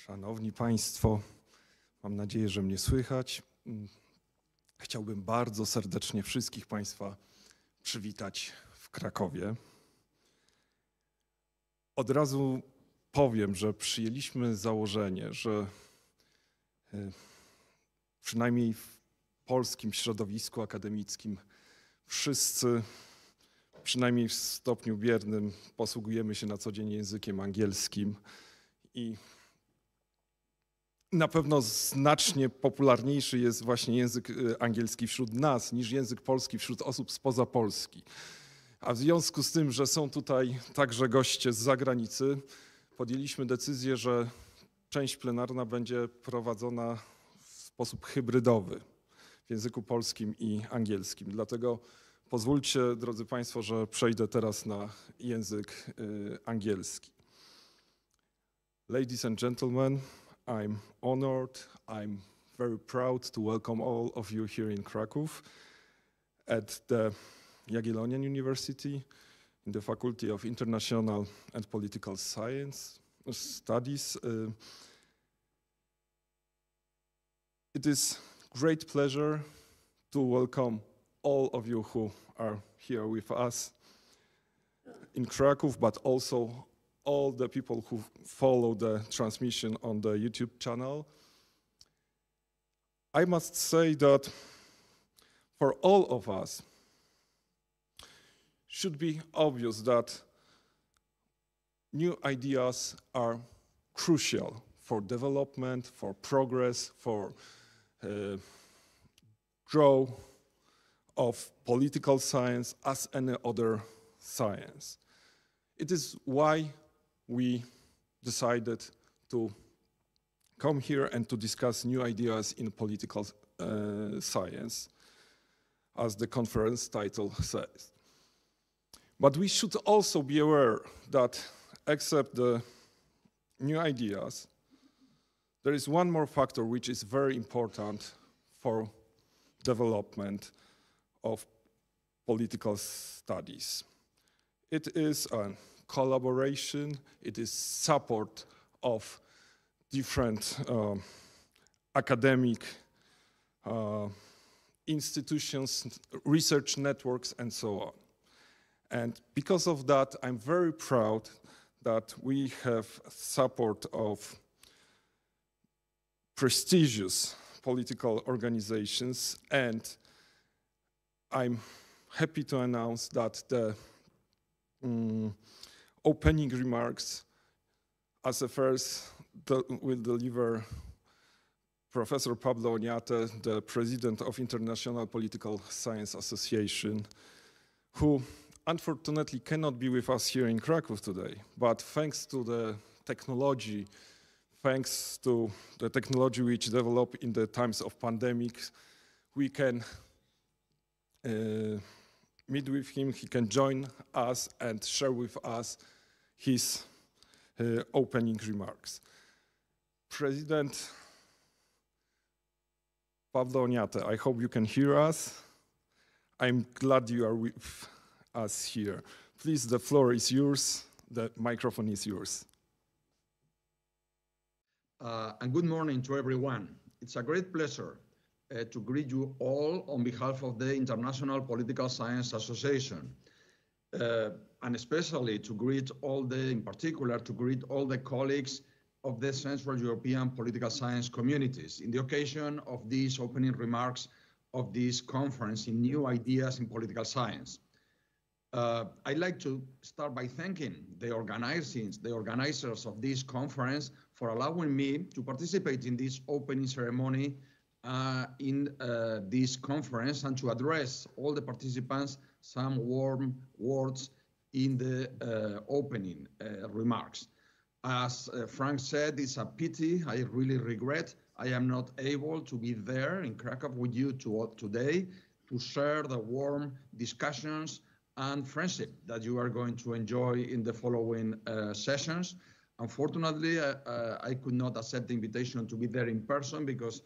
Szanowni Państwo, mam nadzieję, że mnie słychać. Chciałbym bardzo serdecznie wszystkich Państwa przywitać w Krakowie. Od razu powiem, że przyjęliśmy założenie, że przynajmniej w polskim środowisku akademickim wszyscy, przynajmniej w stopniu biernym, posługujemy się na co dzień językiem angielskim i na pewno znacznie popularniejszy jest właśnie język angielski wśród nas niż język polski wśród osób spoza Polski. A w związku z tym, że są tutaj także goście z zagranicy, podjęliśmy decyzję, że część plenarna będzie prowadzona w sposób hybrydowy w języku polskim i angielskim. Dlatego pozwólcie, drodzy Państwo, że przejdę teraz na język angielski. Ladies and gentlemen, I'm honored, I'm very proud to welcome all of you here in Kraków at the Jagiellonian University in the Faculty of International and Political Science Studies. It is great pleasure to welcome all of you who are here with us in Kraków, but also all the people who follow the transmission on the YouTube channel. I must say that for all of us, should be obvious that new ideas are crucial for development, for progress, for growth of political science as any other science. It is why we decided to come here and to discuss new ideas in political science, as the conference title says. But we should also be aware that except the new ideas, there is one more factor which is very important for development of political studies. It is a collaboration, it is support of different academic institutions, research networks, and so on. And because of that, I'm very proud that we have support of prestigious political organizations, and I'm happy to announce that the opening remarks as a first will deliver Professor Pablo Oñate, the President of International Political Science Association, who unfortunately cannot be with us here in Kraków today, but thanks to the technology, thanks to the technology which developed in the times of pandemic, we can meet with him, he can join us and share with us his opening remarks. President Pablo Oñate, I hope you can hear us. I'm glad you are with us here. Please, the floor is yours. The microphone is yours. And good morning to everyone. It's a great pleasure to greet you all on behalf of the International Political Science Association, and especially to greet in particular, to greet all the colleagues of the Central European political science communities in the occasion of these opening remarks of this conference in New Ideas in Political Science. I'd like to start by thanking the organizers of this conference for allowing me to participate in this opening ceremony in this conference and to address all the participants some warm words in the opening remarks. As Frank said, it's a pity, I really regret I am not able to be there in Krakow with you today to share the warm discussions and friendship that you are going to enjoy in the following sessions. Unfortunately, I could not accept the invitation to be there in person because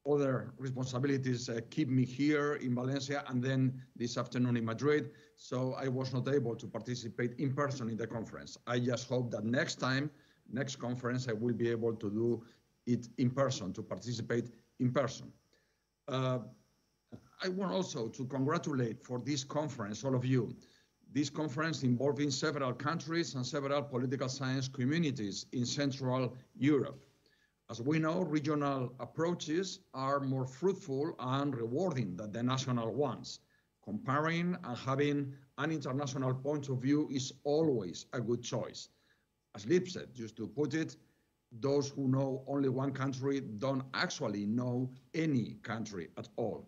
other responsibilities keep me here in Valencia and then this afternoon in Madrid. So I was not able to participate in person in the conference. I just hope that next time next conference, I will be able to do it in person, to participate in person. I want also to congratulate for this conference, all of you. This conference involving several countries and several political science communities in Central Europe. As we know, regional approaches are more fruitful and rewarding than the national ones. Comparing and having an international point of view is always a good choice. As Lipset used to put it, those who know only one country don't actually know any country at all.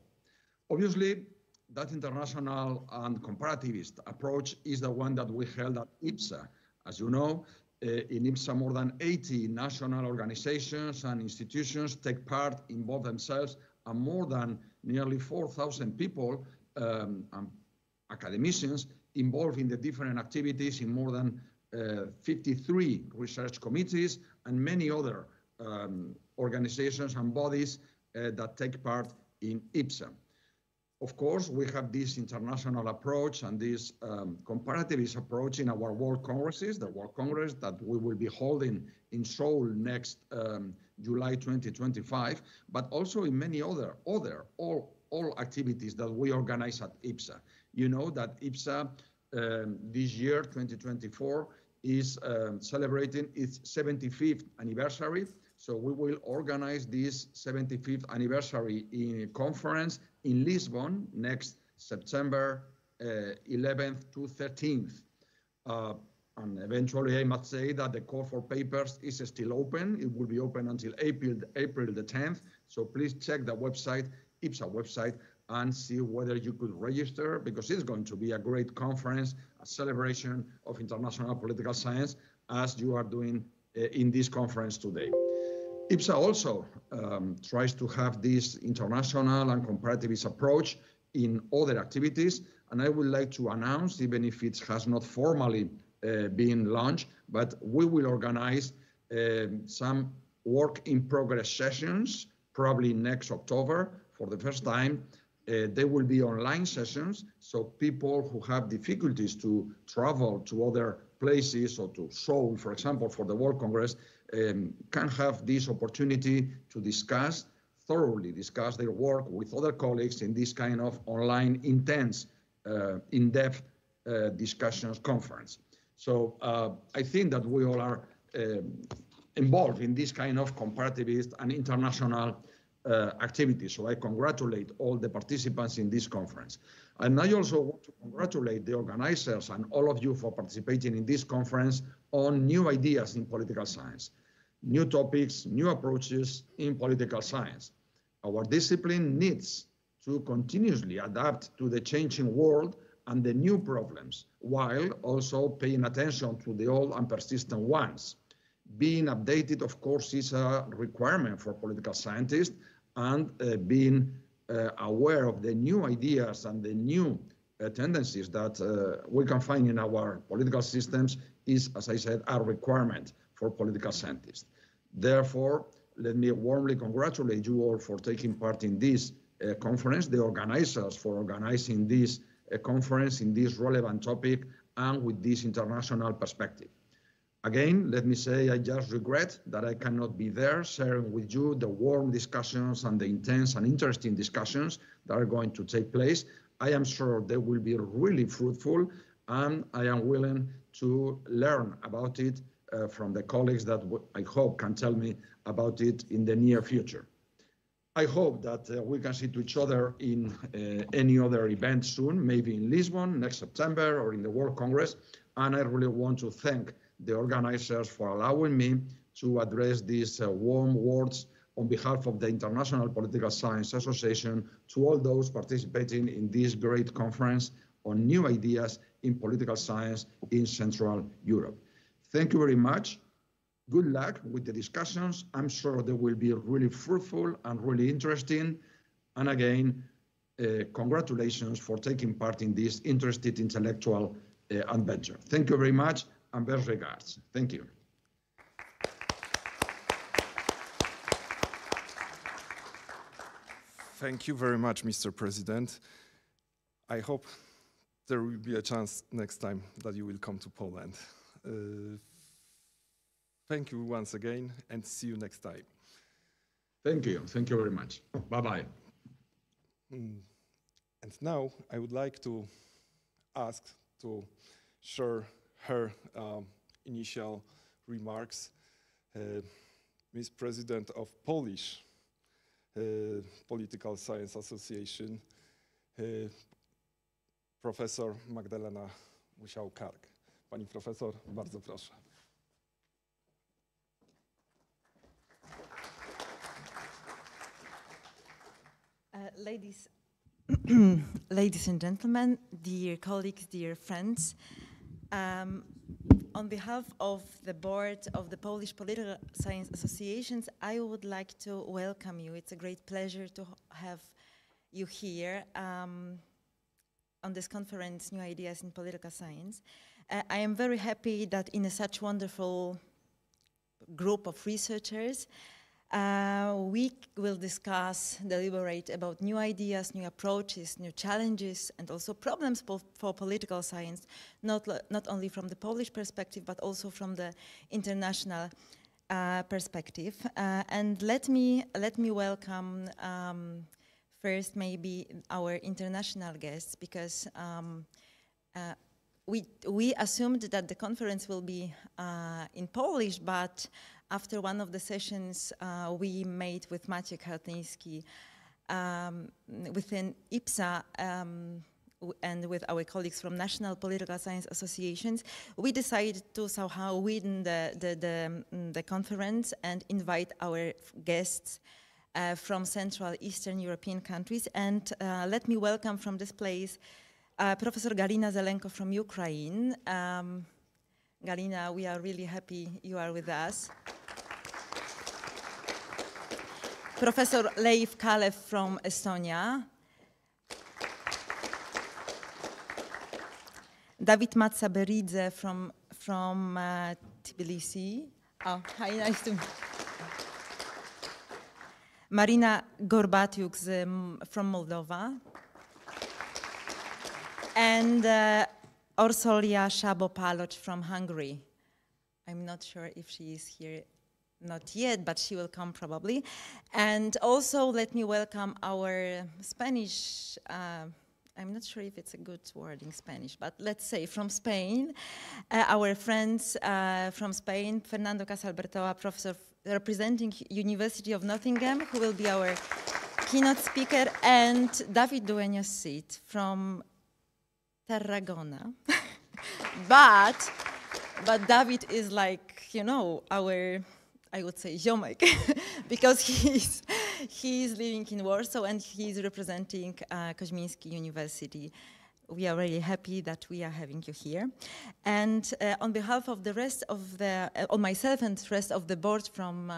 Obviously, that international and comparativist approach is the one that we held at IPSA. As you know, in IPSA, more than 80 national organizations and institutions take part, involve themselves, and more than nearly 4,000 people, academicians, involved in the different activities in more than 53 research committees and many other organizations and bodies that take part in IPSA. Of course, we have this international approach and this comparativist approach in our World Congresses, the World Congress that we will be holding in Seoul next July 2025, but also in many other all activities that we organize at IPSA. You know that IPSA this year, 2024, is celebrating its 75th anniversary. So we will organize this 75th anniversary in a conference in Lisbon next September 11th to 13th. And eventually, I must say that the call for papers is still open. It will be open until April the 10th. So please check the website, IPSA website, and see whether you could register, because it's going to be a great conference, a celebration of international political science, as you are doing in this conference today. IPSA also tries to have this international and comparativist approach in other activities, and I would like to announce, even if it has not formally been launched, but we will organize some work-in-progress sessions, probably next October, for the first time. They will be online sessions, so people who have difficulties to travel to other places or to Seoul, for example, for the World Congress, can have this opportunity to thoroughly discuss their work with other colleagues in this kind of online, intense, in-depth discussions conference. So I think that we all are involved in this kind of comparativist and international activities. So I congratulate all the participants in this conference. And I also want to congratulate the organizers and all of you for participating in this conference on new ideas in political science, new topics, new approaches in political science. Our discipline needs to continuously adapt to the changing world and the new problems, while also paying attention to the old and persistent ones. Being updated, of course, is a requirement for political scientists, and being aware of the new ideas and the new tendencies that we can find in our political systems is, as I said, a requirement for political scientists. Therefore, let me warmly congratulate you all for taking part in this conference, the organizers for organizing this conference in this relevant topic and with this international perspective. Again, let me say I just regret that I cannot be there sharing with you the warm discussions and the intense and interesting discussions that are going to take place. I am sure they will be really fruitful, and I am willing to learn about it from the colleagues that I hope can tell me about it in the near future. I hope that we can see to each other in any other event soon, maybe in Lisbon next September or in the World Congress. And I really want to thank the organizers for allowing me to address these warm words on behalf of the International Political Science Association to all those participating in this great conference on new ideas in political science in Central Europe. Thank you very much. Good luck with the discussions. I'm sure they will be really fruitful and really interesting. And again, congratulations for taking part in this interesting intellectual adventure. Thank you very much, and best regards. Thank you. Thank you very much, Mr. President. I hope there will be a chance next time that you will come to Poland. Thank you once again, and see you next time. Thank you. Thank you very much. Bye-bye. And now I would like to ask to share her initial remarks, Ms. President of Polish Political Science Association, Profesor Magdalena Musiał-Karg. Pani profesor, bardzo proszę. Ladies and gentlemen, dear colleagues, dear friends, on behalf of the board of the Polish Political Science Associations, I would like to welcome you. It's a great pleasure to have you here on this conference, New Ideas in Political Science. I am very happy that in such wonderful group of researchers, we will discuss, deliberate about new ideas, new approaches, new challenges, and also problems for political science, not only from the Polish perspective, but also from the international perspective. And let me welcome first maybe our international guests, because we assumed that the conference will be in Polish, but after one of the sessions we made with Maciej Hartyński within IPSA and with our colleagues from National Political Science Associations, we decided to somehow win the conference and invite our guests from Central Eastern European countries. And let me welcome from this place Professor Galina Zelenko from Ukraine. Galina, we are really happy you are with us. Professor Leif Kalev from Estonia. David Matsaberidze from Tbilisi. Oh, hi, nice to meet you. Marina Gorbatiuk from Moldova. And Orsolia Szabo-Paloc from Hungary. I'm not sure if she is here, not yet, but she will come probably. And also let me welcome our Spanish, I'm not sure if it's a good word in Spanish, but let's say from Spain, our friends from Spain, Fernando Casal Bértoa, professor representing University of Nottingham, who will be our keynote speaker, and David Dueñas-Cid from Tarragona. but David is like, you know, our, I would say, ziomek, because he's living in Warsaw and he's representing Koźmiński University. We are really happy that we are having you here. And on behalf of the rest of the, on myself and the rest of the board from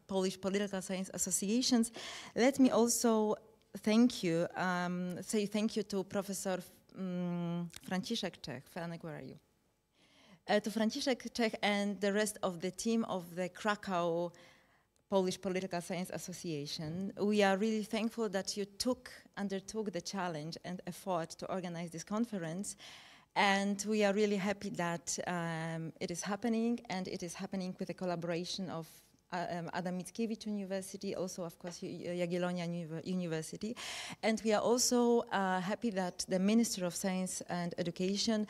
Polish Political Science Associations, let me also thank you, say thank you to Professor Franciszek Czech. Franek, where are you? To Franciszek Czech and the rest of the team of the Krakow Polish Political Science Association. We are really thankful that you undertook the challenge and effort to organize this conference. And we are really happy that it is happening, and it is happening with the collaboration of Adam Mickiewicz University, also of course Jagiellonia University. And we are also happy that the Minister of Science and Education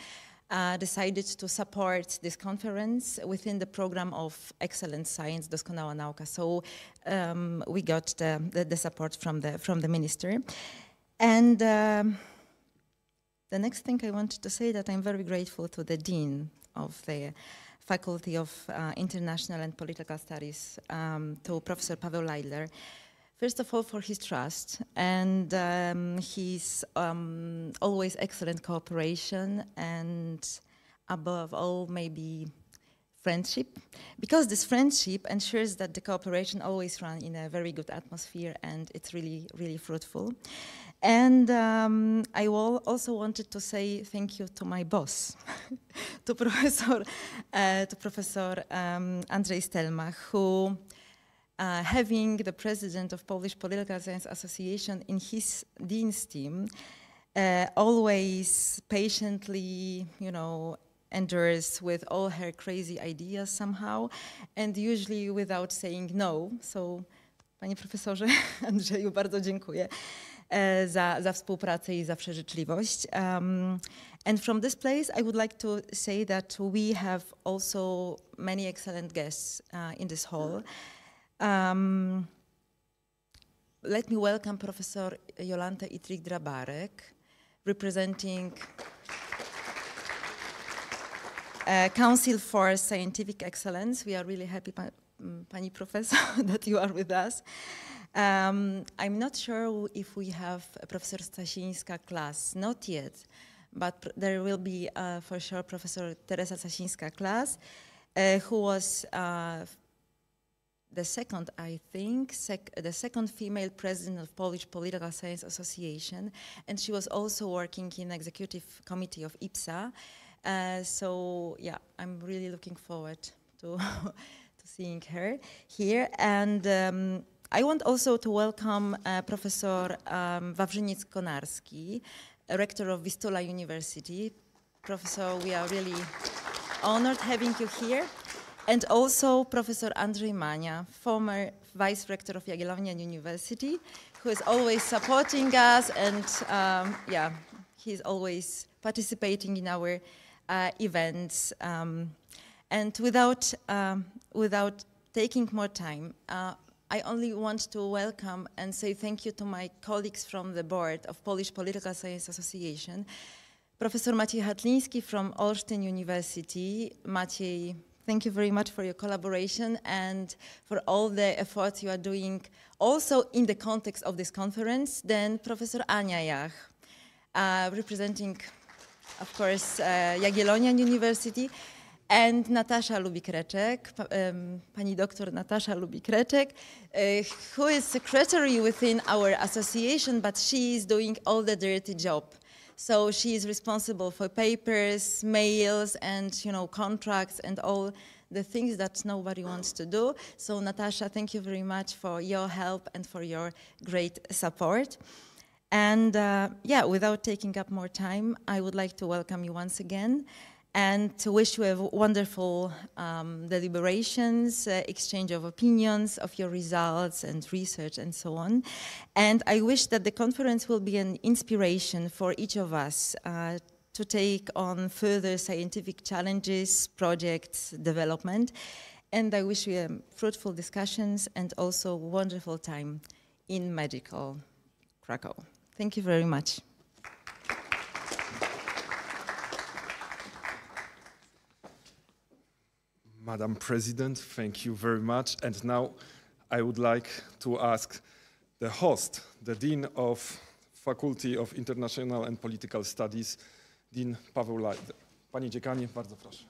decided to support this conference within the program of Excellent Science, Doskonała Nauka. So we got the support from the minister. And the next thing I wanted to say that I'm very grateful to the Dean of the Faculty of International and Political Studies, to Professor Paweł Laidler. First of all, for his trust and his always excellent cooperation, and above all, maybe friendship, because this friendship ensures that the cooperation always runs in a very good atmosphere, and it's really, really fruitful. And I also wanted to say thank you to my boss, to Professor Andrzej Stelmach, who having the president of Polish Political Science Association in his dean's team, always patiently, you know, endures with all her crazy ideas somehow, and usually without saying no. So, panie profesorze Andrzeju, bardzo dziękuję za współpracę i zawsze życzliwość. And from this place, I would like to say that we have also many excellent guests in this hall. Let me welcome Professor Jolantę Itrik-Drabarek, representing Council for Scientific Excellence. We are really happy, Pani Professor, that you are with us. I'm not sure if we have a Professor Stasińska class, not yet, but there will be for sure Professor Teresa Stasińska class, who was the second, I think, the second female president of Polish Political Science Association, and she was also working in executive committee of IPSA. So yeah, I'm really looking forward to seeing her here. And I want also to welcome Professor Wawrzyniec-Konarski, rector of Vistula University. Professor, we are really honored having you here. And also Professor Andrzej Mania, former vice rector of Jagiellonian University, who is always supporting us, and yeah, he's always participating in our events. And without taking more time, I only want to welcome and say thank you to my colleagues from the board of Polish Political Science Association, Professor Maciej Hatliński from Olsztyn University. Maciej, thank you very much for your collaboration and for all the efforts you are doing also in the context of this conference. Then Professor Ania Jach, representing, of course, Jagiellonian University, and Natasza Lubik-Reczek, Pani Dr. Natasza Lubik-Reczek, who is secretary within our association, but she is doing all the dirty job. So she is responsible for papers, mails, and contracts, and all the things that nobody wants to do. So Natasha, thank you very much for your help and for your great support. And yeah, without taking up more time, I would like to welcome you once again and to wish you a wonderful deliberations, exchange of opinions, of your results and research and so on. And I wish that the conference will be an inspiration for each of us to take on further scientific challenges, projects, development. And I wish you fruitful discussions and also wonderful time in magical Krakow. Thank you very much. Madam President, thank you very much. And now I would like to ask the host, the Dean of Faculty of International and Political Studies, Dean Paweł Laidler. Panie Dziekanie, bardzo proszę.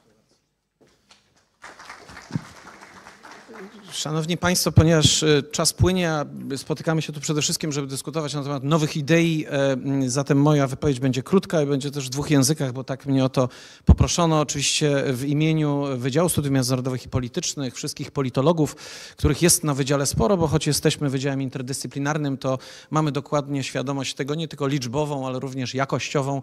Szanowni Państwo, ponieważ czas płynie, a spotykamy się tu przede wszystkim, żeby dyskutować na temat nowych idei, zatem moja wypowiedź będzie krótka i będzie też w dwóch językach, bo tak mnie o to poproszono. Oczywiście w imieniu Wydziału Studiów Międzynarodowych i Politycznych, wszystkich politologów, których jest na Wydziale sporo, bo choć jesteśmy Wydziałem Interdyscyplinarnym, to mamy dokładnie świadomość tego nie tylko liczbową, ale również jakościową,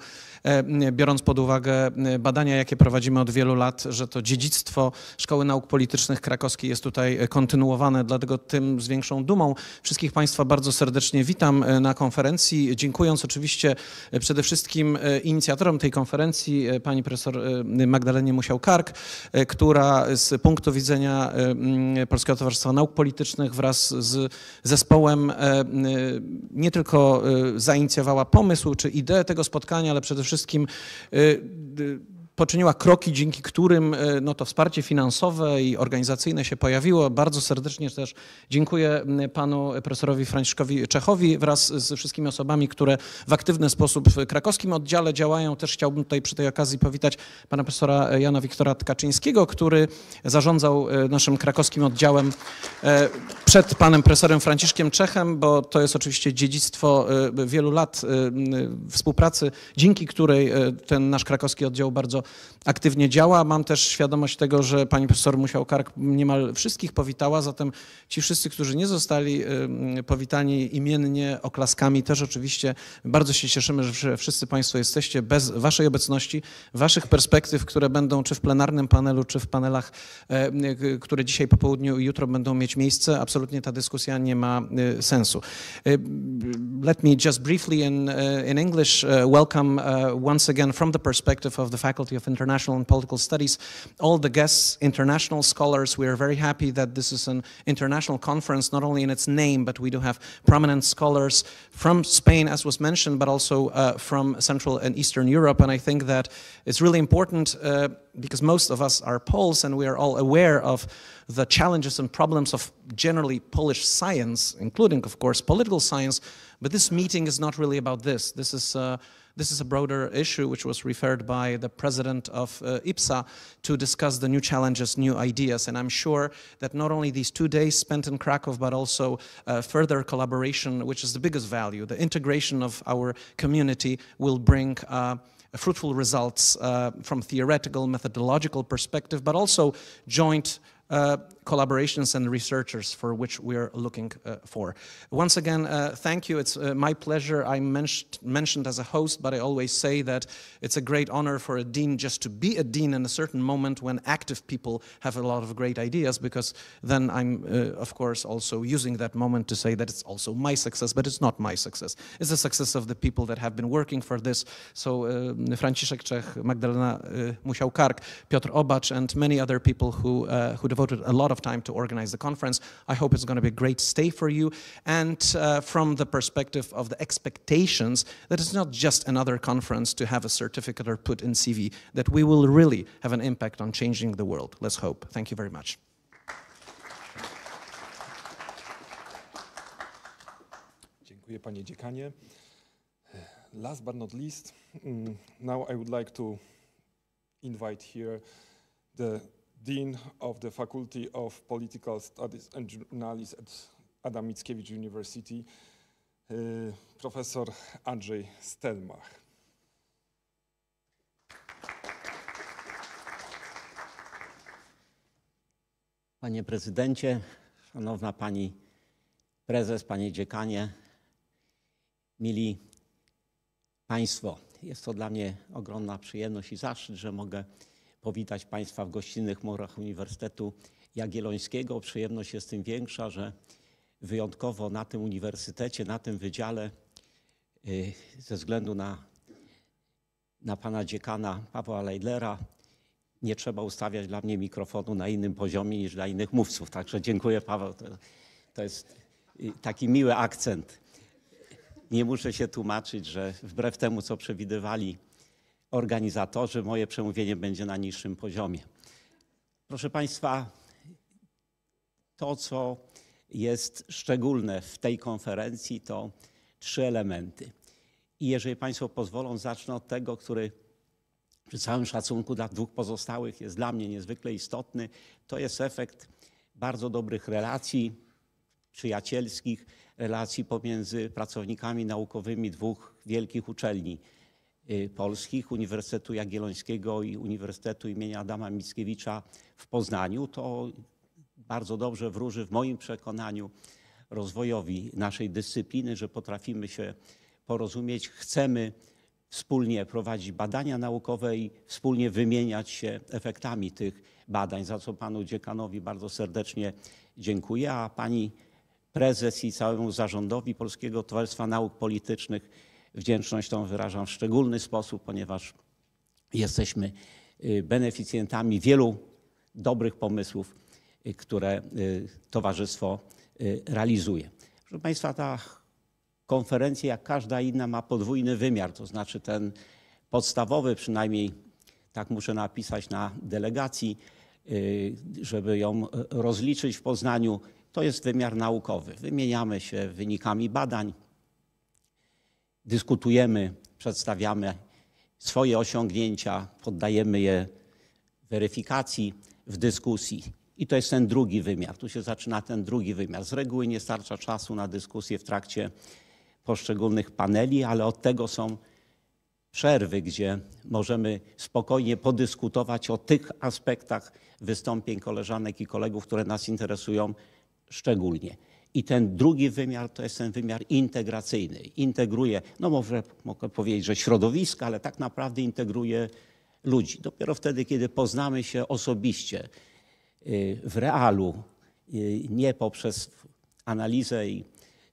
biorąc pod uwagę badania, jakie prowadzimy od wielu lat, że to dziedzictwo Szkoły Nauk Politycznych Krakowskiej jest tutaj kontynuowane, dlatego tym z większą dumą wszystkich Państwa bardzo serdecznie witam na konferencji, dziękując oczywiście przede wszystkim inicjatorom tej konferencji, pani profesor Magdalenie Musiał-Karg, która z punktu widzenia Polskiego Towarzystwa Nauk Politycznych wraz z zespołem nie tylko zainicjowała pomysł czy ideę tego spotkania, ale przede wszystkim poczyniła kroki, dzięki którym to wsparcie finansowe i organizacyjne się pojawiło. Bardzo serdecznie też dziękuję panu profesorowi Franciszkowi Czechowi wraz z wszystkimi osobami, które w aktywny sposób w krakowskim oddziale działają. Też chciałbym tutaj przy tej okazji powitać pana profesora Jana Wiktora Tkaczyńskiego, który zarządzał naszym krakowskim oddziałem przed panem profesorem Franciszkiem Czechem, bo to jest oczywiście dziedzictwo wielu lat współpracy, dzięki której ten nasz krakowski oddział bardzo bardzo aktywnie działa. Mam też świadomość tego, że pani profesor Musiał-Karg niemal wszystkich powitała, zatem ci wszyscy, którzy nie zostali powitani imiennie oklaskami, też oczywiście bardzo się cieszymy, że wszyscy państwo jesteście. Bez waszej obecności, waszych perspektyw, które będą czy w plenarnym panelu, czy w panelach, które dzisiaj po południu i jutro będą mieć miejsce, absolutnie ta dyskusja nie ma sensu. Let me just briefly in English welcome once again from the perspective of the Faculty of International and Political Studies all the guests, international scholars. We are very happy that this is an international conference, not only in its name, but we do have prominent scholars from Spain, as was mentioned, but also from Central and Eastern Europe. And I think that it's really important because most of us are Poles and we are all aware of the challenges and problems of generally Polish science, including, of course, political science. But this meeting is not really about this. This is a broader issue which was referred by the president of IPSA to discuss the new challenges, new ideas. And I'm sure that not only these 2 days spent in Krakow, but also further collaboration, which is the biggest value, the integration of our community will bring fruitful results from theoretical, methodological perspective, but also joint collaborations and researchers for which we're looking for. Once again, thank you. It's my pleasure. I'm mentioned as a host, but I always say that it's a great honor for a dean just to be a dean in a certain moment when active people have a lot of great ideas, because then I'm, of course, also using that moment to say that it's also my success, but it's not my success. It's the success of the people that have been working for this. So Franciszek, Czech, Magdalena, Musiał-Karg, Piotr Obacz, and many other people who devoted a lot of time to organize the conference. I hope it's going to be a great stay for you. And from the perspective of the expectations, that it's not just another conference to have a certificate or put in CV, that we will really have an impact on changing the world. Let's hope. Thank you very much. Dziękuję, panie dziekanie. Last but not least, now I would like to invite here the Dean of the Faculty of Political Studies and Journalism at Adam Mickiewicz University, Professor Andrzej Stelmach. Panie prezydencie, szanowna pani prezes, panie dziekanie, mili państwo, jest to dla mnie ogromna przyjemność i zaszczyt, że mogę powitać państwa w gościnnych murach Uniwersytetu Jagiellońskiego. Przyjemność jest tym większa, że wyjątkowo na tym uniwersytecie, na tym wydziale, ze względu na pana dziekana Pawła Laidlera, nie trzeba ustawiać dla mnie mikrofonu na innym poziomie niż dla innych mówców. Także dziękuję, Paweł. To jest taki miły akcent. Nie muszę się tłumaczyć, że wbrew temu, co przewidywali organizatorzy, moje przemówienie będzie na niższym poziomie. Proszę państwa, to, co jest szczególne w tej konferencji, to 3 elementy. I jeżeli państwo pozwolą, zacznę od tego, który przy całym szacunku dla 2 pozostałych jest dla mnie niezwykle istotny. To jest efekt bardzo dobrych relacji przyjacielskich, relacji pomiędzy pracownikami naukowymi 2 wielkich uczelni polskich, Uniwersytetu Jagiellońskiego i Uniwersytetu imienia Adama Mickiewicza w Poznaniu. To bardzo dobrze wróży w moim przekonaniu rozwojowi naszej dyscypliny, że potrafimy się porozumieć, chcemy wspólnie prowadzić badania naukowe i wspólnie wymieniać się efektami tych badań, za co panu dziekanowi bardzo serdecznie dziękuję, a pani prezes i całemu zarządowi Polskiego Towarzystwa Nauk Politycznych wdzięczność tą wyrażam w szczególny sposób, ponieważ jesteśmy beneficjentami wielu dobrych pomysłów, które towarzystwo realizuje. Proszę państwa, ta konferencja, jak każda inna, ma podwójny wymiar, to znaczy ten podstawowy, przynajmniej tak muszę napisać na delegacji, żeby ją rozliczyć w Poznaniu, to jest wymiar naukowy. Wymieniamy się wynikami badań, dyskutujemy, przedstawiamy swoje osiągnięcia, poddajemy je weryfikacji w dyskusji. I to jest ten drugi wymiar. Tu się zaczyna ten drugi wymiar. Z reguły nie starcza czasu na dyskusję w trakcie poszczególnych paneli, ale od tego są przerwy, gdzie możemy spokojnie podyskutować o tych aspektach wystąpień koleżanek i kolegów, które nas interesują szczególnie. I ten drugi wymiar to jest ten wymiar integracyjny. Integruje, no może mogę powiedzieć, że środowiska, ale tak naprawdę integruje ludzi. Dopiero wtedy, kiedy poznamy się osobiście, w realu, nie poprzez analizę i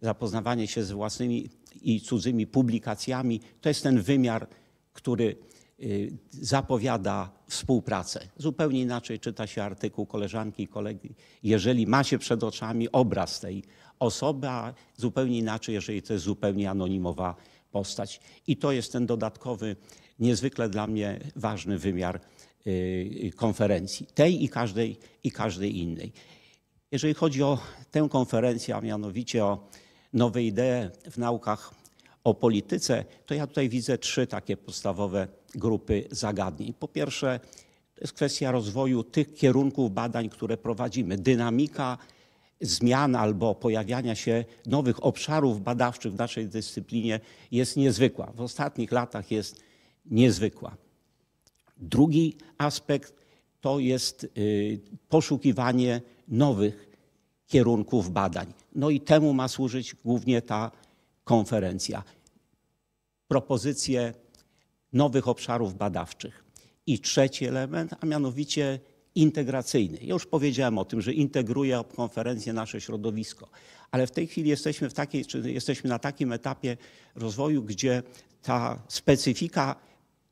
zapoznawanie się z własnymi i cudzymi publikacjami, to jest ten wymiar, który zapowiada współpracę. Zupełnie inaczej czyta się artykuł koleżanki i kolegi, jeżeli ma się przed oczami obraz tej osoby, a zupełnie inaczej, jeżeli to jest zupełnie anonimowa postać. I to jest ten dodatkowy, niezwykle dla mnie ważny wymiar konferencji, tej i każdej innej. Jeżeli chodzi o tę konferencję, a mianowicie o nowe idee w naukach o polityce, to ja tutaj widzę 3 takie podstawowe grupy zagadnień. Po pierwsze, to jest kwestia rozwoju tych kierunków badań, które prowadzimy. Dynamika zmian albo pojawiania się nowych obszarów badawczych w naszej dyscyplinie jest niezwykła. W ostatnich latach jest niezwykła. Drugi aspekt to jest poszukiwanie nowych kierunków badań. No i temu ma służyć głównie ta konferencja. Propozycje nowych obszarów badawczych. I trzeci element, a mianowicie integracyjny. Ja już powiedziałem o tym, że integruje konferencję nasze środowisko, ale w tej chwili jesteśmy na takim etapie rozwoju, gdzie ta specyfika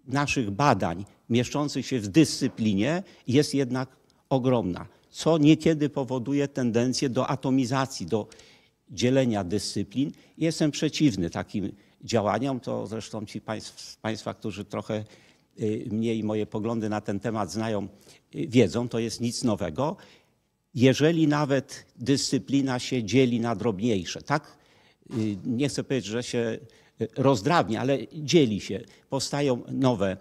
naszych badań mieszczących się w dyscyplinie jest jednak ogromna, co niekiedy powoduje tendencję do atomizacji, do dzielenia dyscyplin. Jestem przeciwny takim działaniom, to zresztą ci z Państwa, którzy trochę mnie i moje poglądy na ten temat znają, wiedzą, to jest nic nowego. Jeżeli nawet dyscyplina się dzieli na drobniejsze, tak? Nie chcę powiedzieć, że się rozdrabnia, ale dzieli się, powstają nowe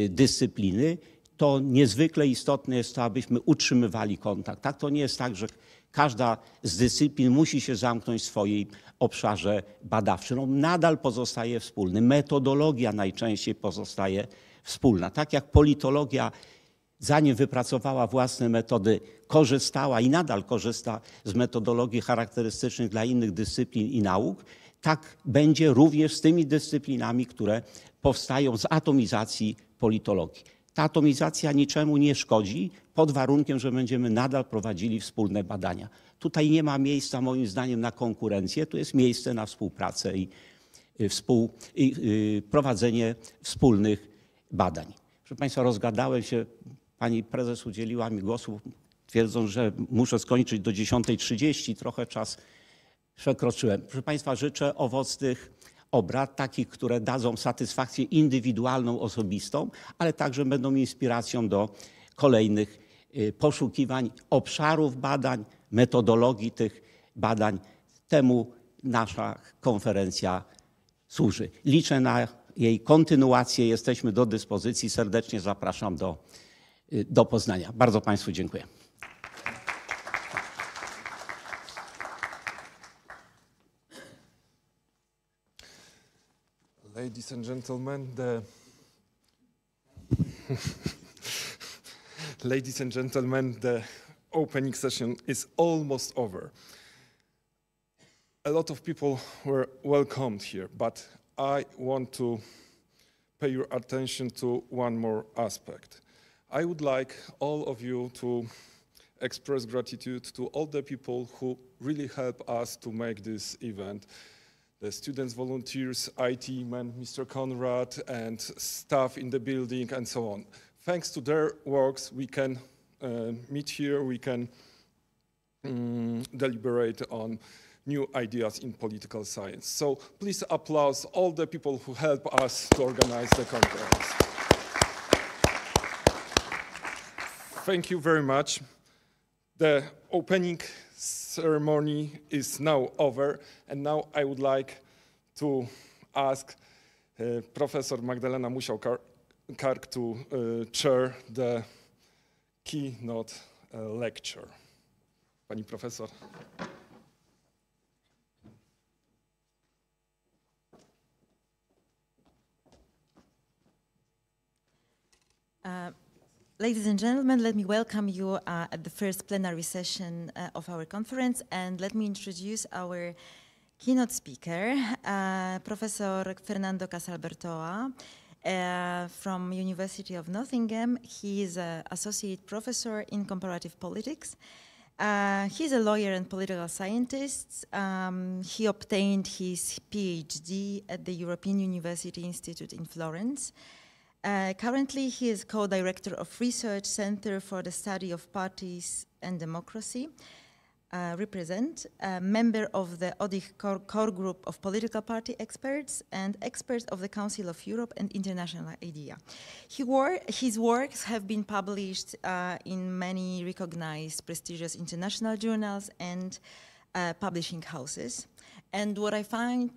dyscypliny, to niezwykle istotne jest to, abyśmy utrzymywali kontakt. Tak? To nie jest tak, że każda z dyscyplin musi się zamknąć w swoim obszarze badawczym. No, nadal pozostaje wspólny. Metodologia najczęściej pozostaje wspólna. Tak jak politologia, zanim wypracowała własne metody, korzystała i nadal korzysta z metodologii charakterystycznych dla innych dyscyplin i nauk, tak będzie również z tymi dyscyplinami, które powstają z atomizacji politologii. Ta atomizacja niczemu nie szkodzi, pod warunkiem, że będziemy nadal prowadzili wspólne badania. Tutaj nie ma miejsca, moim zdaniem, na konkurencję, tu jest miejsce na współpracę i prowadzenie wspólnych badań. Proszę Państwa, rozgadałem się, pani prezes udzieliła mi głosu, twierdząc, że muszę skończyć do 10:30, trochę czas przekroczyłem. Proszę Państwa, życzę owocnych obrad, takich, które dadzą satysfakcję indywidualną, osobistą, ale także będą inspiracją do kolejnych poszukiwań obszarów badań, metodologii tych badań. Temu nasza konferencja służy. Liczę na jej kontynuację. Jesteśmy do dyspozycji. Serdecznie zapraszam do Poznania. Bardzo Państwu dziękuję. Ladies and gentlemen, ladies and gentlemen, the opening session is almost over. A lot of people were welcomed here, but I want to pay your attention to one more aspect. I would like all of you to express gratitude to all the people who really help us to make this event. The students, volunteers, IT man, Mr. Conrad, and staff in the building, and so on. Thanks to their works, we can meet here, we can deliberate on new ideas in political science. So please applause all the people who help us to organize the conference. Thank you very much. The opening ceremony is now over, and now I would like to ask Professor Magdalena Musiał-Karg to chair the keynote lecture. Pani profesor. Ladies and gentlemen, let me welcome you at the first plenary session of our conference, and let me introduce our keynote speaker, Professor Fernando Casal Bértoa from University of Nottingham. He is an associate professor in comparative politics. He's a lawyer and political scientist. He obtained his PhD at the European University Institute in Florence. Currently, he is co-director of Research Center for the Study of Parties and Democracy, Represent, a member of the ODIHR core group of political party experts and experts of the Council of Europe and International IDEA. His works have been published in many recognized prestigious international journals and publishing houses. And what I find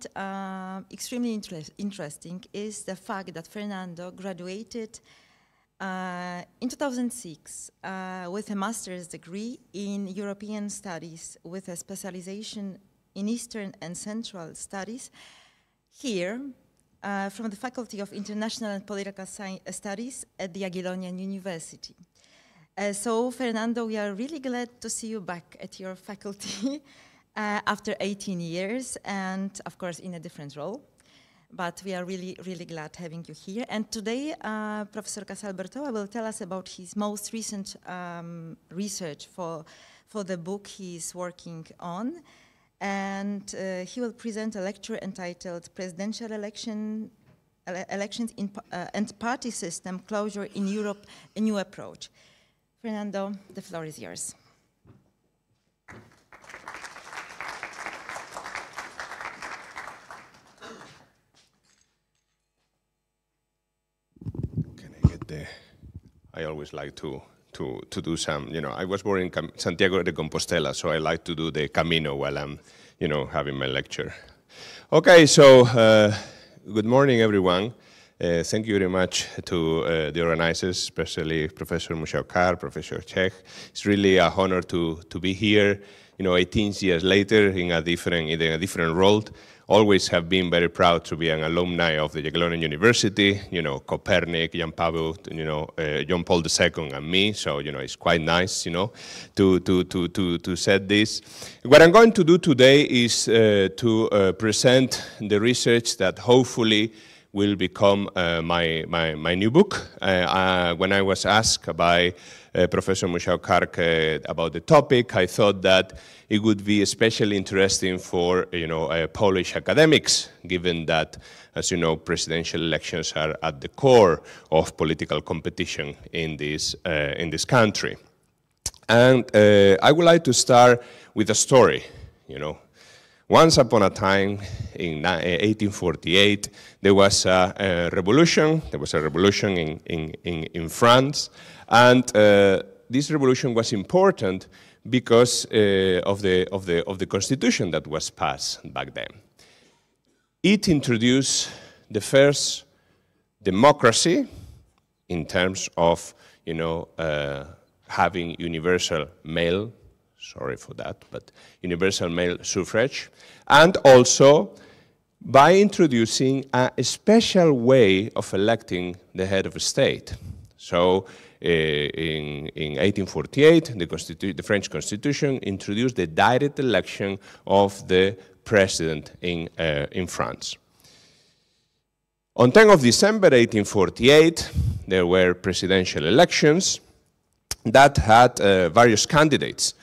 extremely interesting is the fact that Fernando graduated in 2006 with a master's degree in European Studies with a specialization in Eastern and Central Studies here from the Faculty of International and Political Studies at the Jagiellonian University. So Fernando, we are really glad to see you back at your faculty after 18 years and of course in a different role. But we are really, really glad having you here. And today, Professor Casal Bértoa will tell us about his most recent research for the book he's working on. And he will present a lecture entitled Presidential Elections and Party System Closure in Europe, a New Approach. Fernando, the floor is yours. I always like to do some, I was born in Santiago de Compostela, so I like to do the Camino while I'm, having my lecture. Okay, so good morning, everyone. Thank you very much to the organizers, especially Professor Musiał-Karg, Professor Czech. It's really an honor to be here, 18 years later in a different role. Always have been very proud to be an alumni of the Jagiellonian University, Copernic, Jan Paweł, John Paul II and me, so, it's quite nice, to set this. What I'm going to do today is to present the research that hopefully will become my new book. When I was asked by Professor Musiał-Karg about the topic, I thought that it would be especially interesting for Polish academics, given that, as you know, presidential elections are at the core of political competition in this country. And I would like to start with a story. Once upon a time, in 1848, there was a revolution. There was a revolution in France, and this revolution was important because of the constitution that was passed back then. It introduced the first democracy in terms of having universal male. Sorry for that, but universal male suffrage, and also by introducing a special way of electing the head of a state. So in 1848, the French Constitution introduced the direct election of the president in France. On 10th of December 1848, there were presidential elections that had various candidates.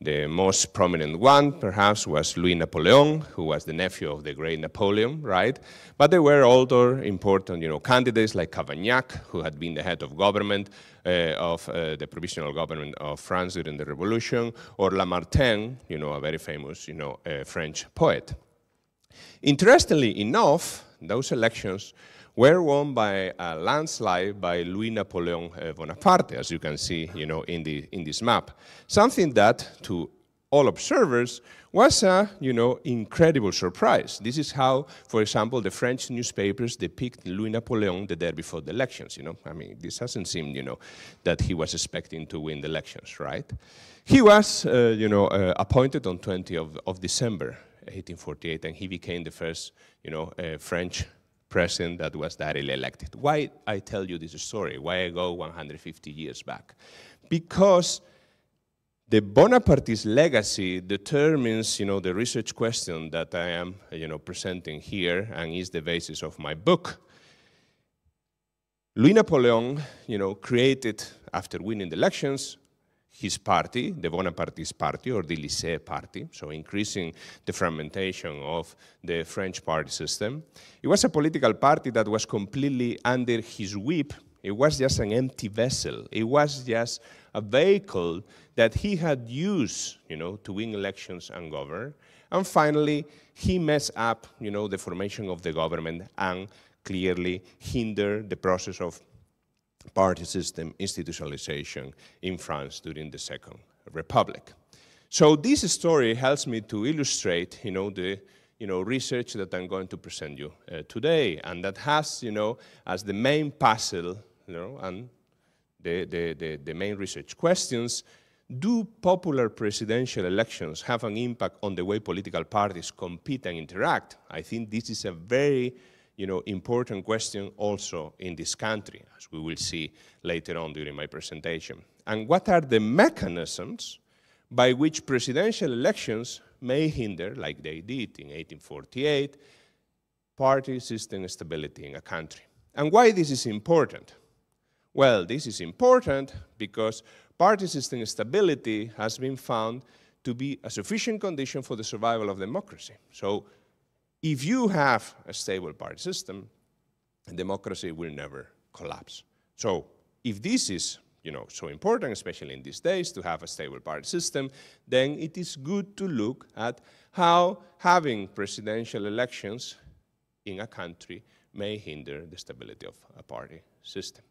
The most prominent one, perhaps, was Louis Napoleon, who was the nephew of the great Napoleon, right? But there were other important, candidates like Cavaignac, who had been the head of government of the provisional government of France during the Revolution, or Lamartine, a very famous, French poet. Interestingly enough, those elections were won by a landslide by Louis Napoleon Bonaparte, as you can see, in this map. Something that, to all observers, was a, incredible surprise. This is how, for example, the French newspapers depict Louis Napoleon the day before the elections. I mean, this doesn't seem, that he was expecting to win the elections, right? He was, appointed on 20th of December, 1848, and he became the first, French president that was directly elected. Why I tell you this story? Why I go 150 years back? Because the Bonapartist legacy determines, the research question that I am, presenting here and is the basis of my book. Louis Napoleon, created, after winning the elections, his party, the Bonapartist party, or the Élysée party, so increasing the fragmentation of the French party system. It was a political party that was completely under his whip. It was just an empty vessel. It was just a vehicle that he had used, to win elections and govern. And finally, he messed up, the formation of the government and clearly hindered the process of party system institutionalization in France during the Second Republic. So this story helps me to illustrate, the research that I'm going to present you today, and that has, as the main puzzle, and the main research questions: do popular presidential elections have an impact on the way political parties compete and interact? I think this is a very important question also in this country, as we will see later on during my presentation. And what are the mechanisms by which presidential elections may hinder, like they did in 1848, party system stability in a country? And why this is important? Well, this is important because party system stability has been found to be a sufficient condition for the survival of democracy. So if you have a stable party system, democracy will never collapse. So if this is, so important, especially in these days, to have a stable party system, then it is good to look at how having presidential elections in a country may hinder the stability of a party system.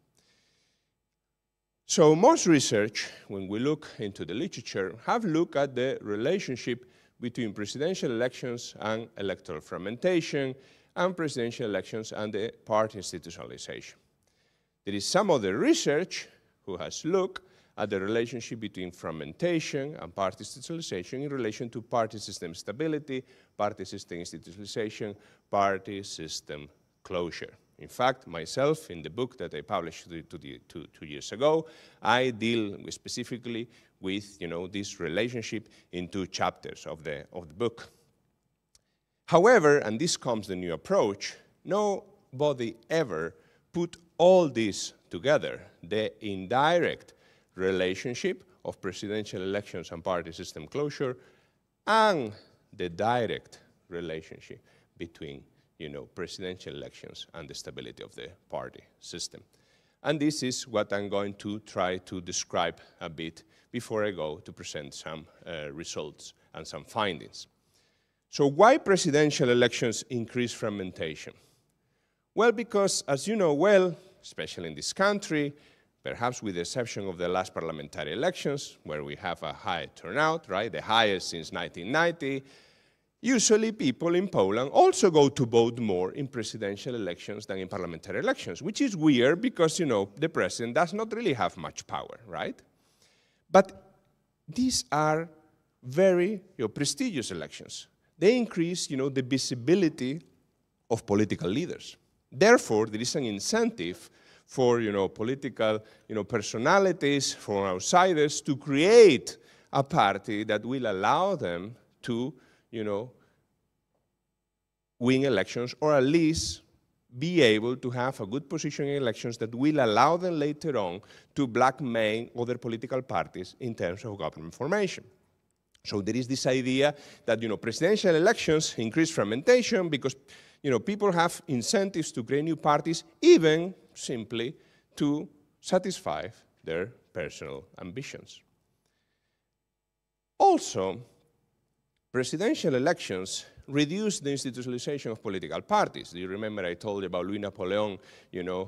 So most research, when we look into the literature, have looked at the relationship between presidential elections and electoral fragmentation, and presidential elections and the party institutionalization. There is some other research who has looked at the relationship between fragmentation and party institutionalization in relation to party system stability, party system institutionalization, party system closure. In fact, myself, in the book that I published 2 years ago, I deal specifically with this relationship in 2 chapters of the book. However, and this comes the new approach, nobody ever put all this together, the indirect relationship of presidential elections and party system closure, and the direct relationship between presidential elections and the stability of the party system. And this is what I'm going to try to describe a bit before I go to present some results and some findings. So why presidential elections increase fragmentation? Well, because as you know well, especially in this country, perhaps with the exception of the last parliamentary elections, where we have a high turnout, right, the highest since 1990, usually people in Poland also go to vote more in presidential elections than in parliamentary elections, which is weird because, the president does not really have much power, right? But these are very prestigious elections. They increase, the visibility of political leaders. Therefore, there is an incentive for, political, personalities, for outsiders to create a party that will allow them to win elections, or at least be able to have a good position in elections that will allow them later on to blackmail other political parties in terms of government formation. So there is this idea that, presidential elections increase fragmentation because, people have incentives to create new parties, even simply to satisfy their personal ambitions. Also, presidential elections reduce the institutionalization of political parties. Do you remember I told you about Louis Napoleon,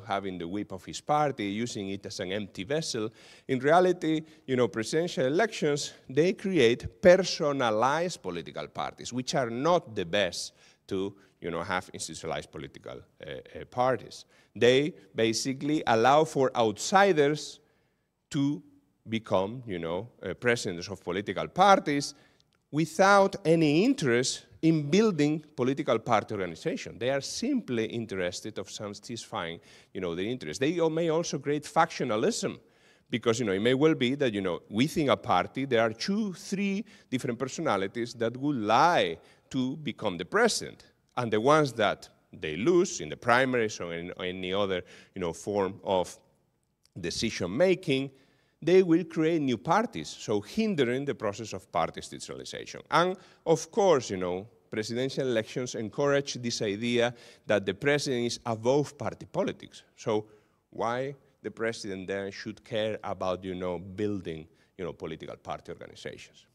having the whip of his party, using it as an empty vessel? In reality, presidential elections, they create personalized political parties, which are not the best to, have institutionalized political parties. They basically allow for outsiders to become, presidents of political parties without any interest in building political party organization. They are simply interested of satisfying, their interests. They may also create factionalism, because, it may well be that, within a party, there are 2, 3 different personalities that would lie to become the president. And the ones that they lose in the primaries or in any other, form of decision-making, they will create new parties, so hindering the process of party institutionalization. And, of course, presidential elections encourage this idea that the president is above party politics. So why the president then should care about, building, political party organizations?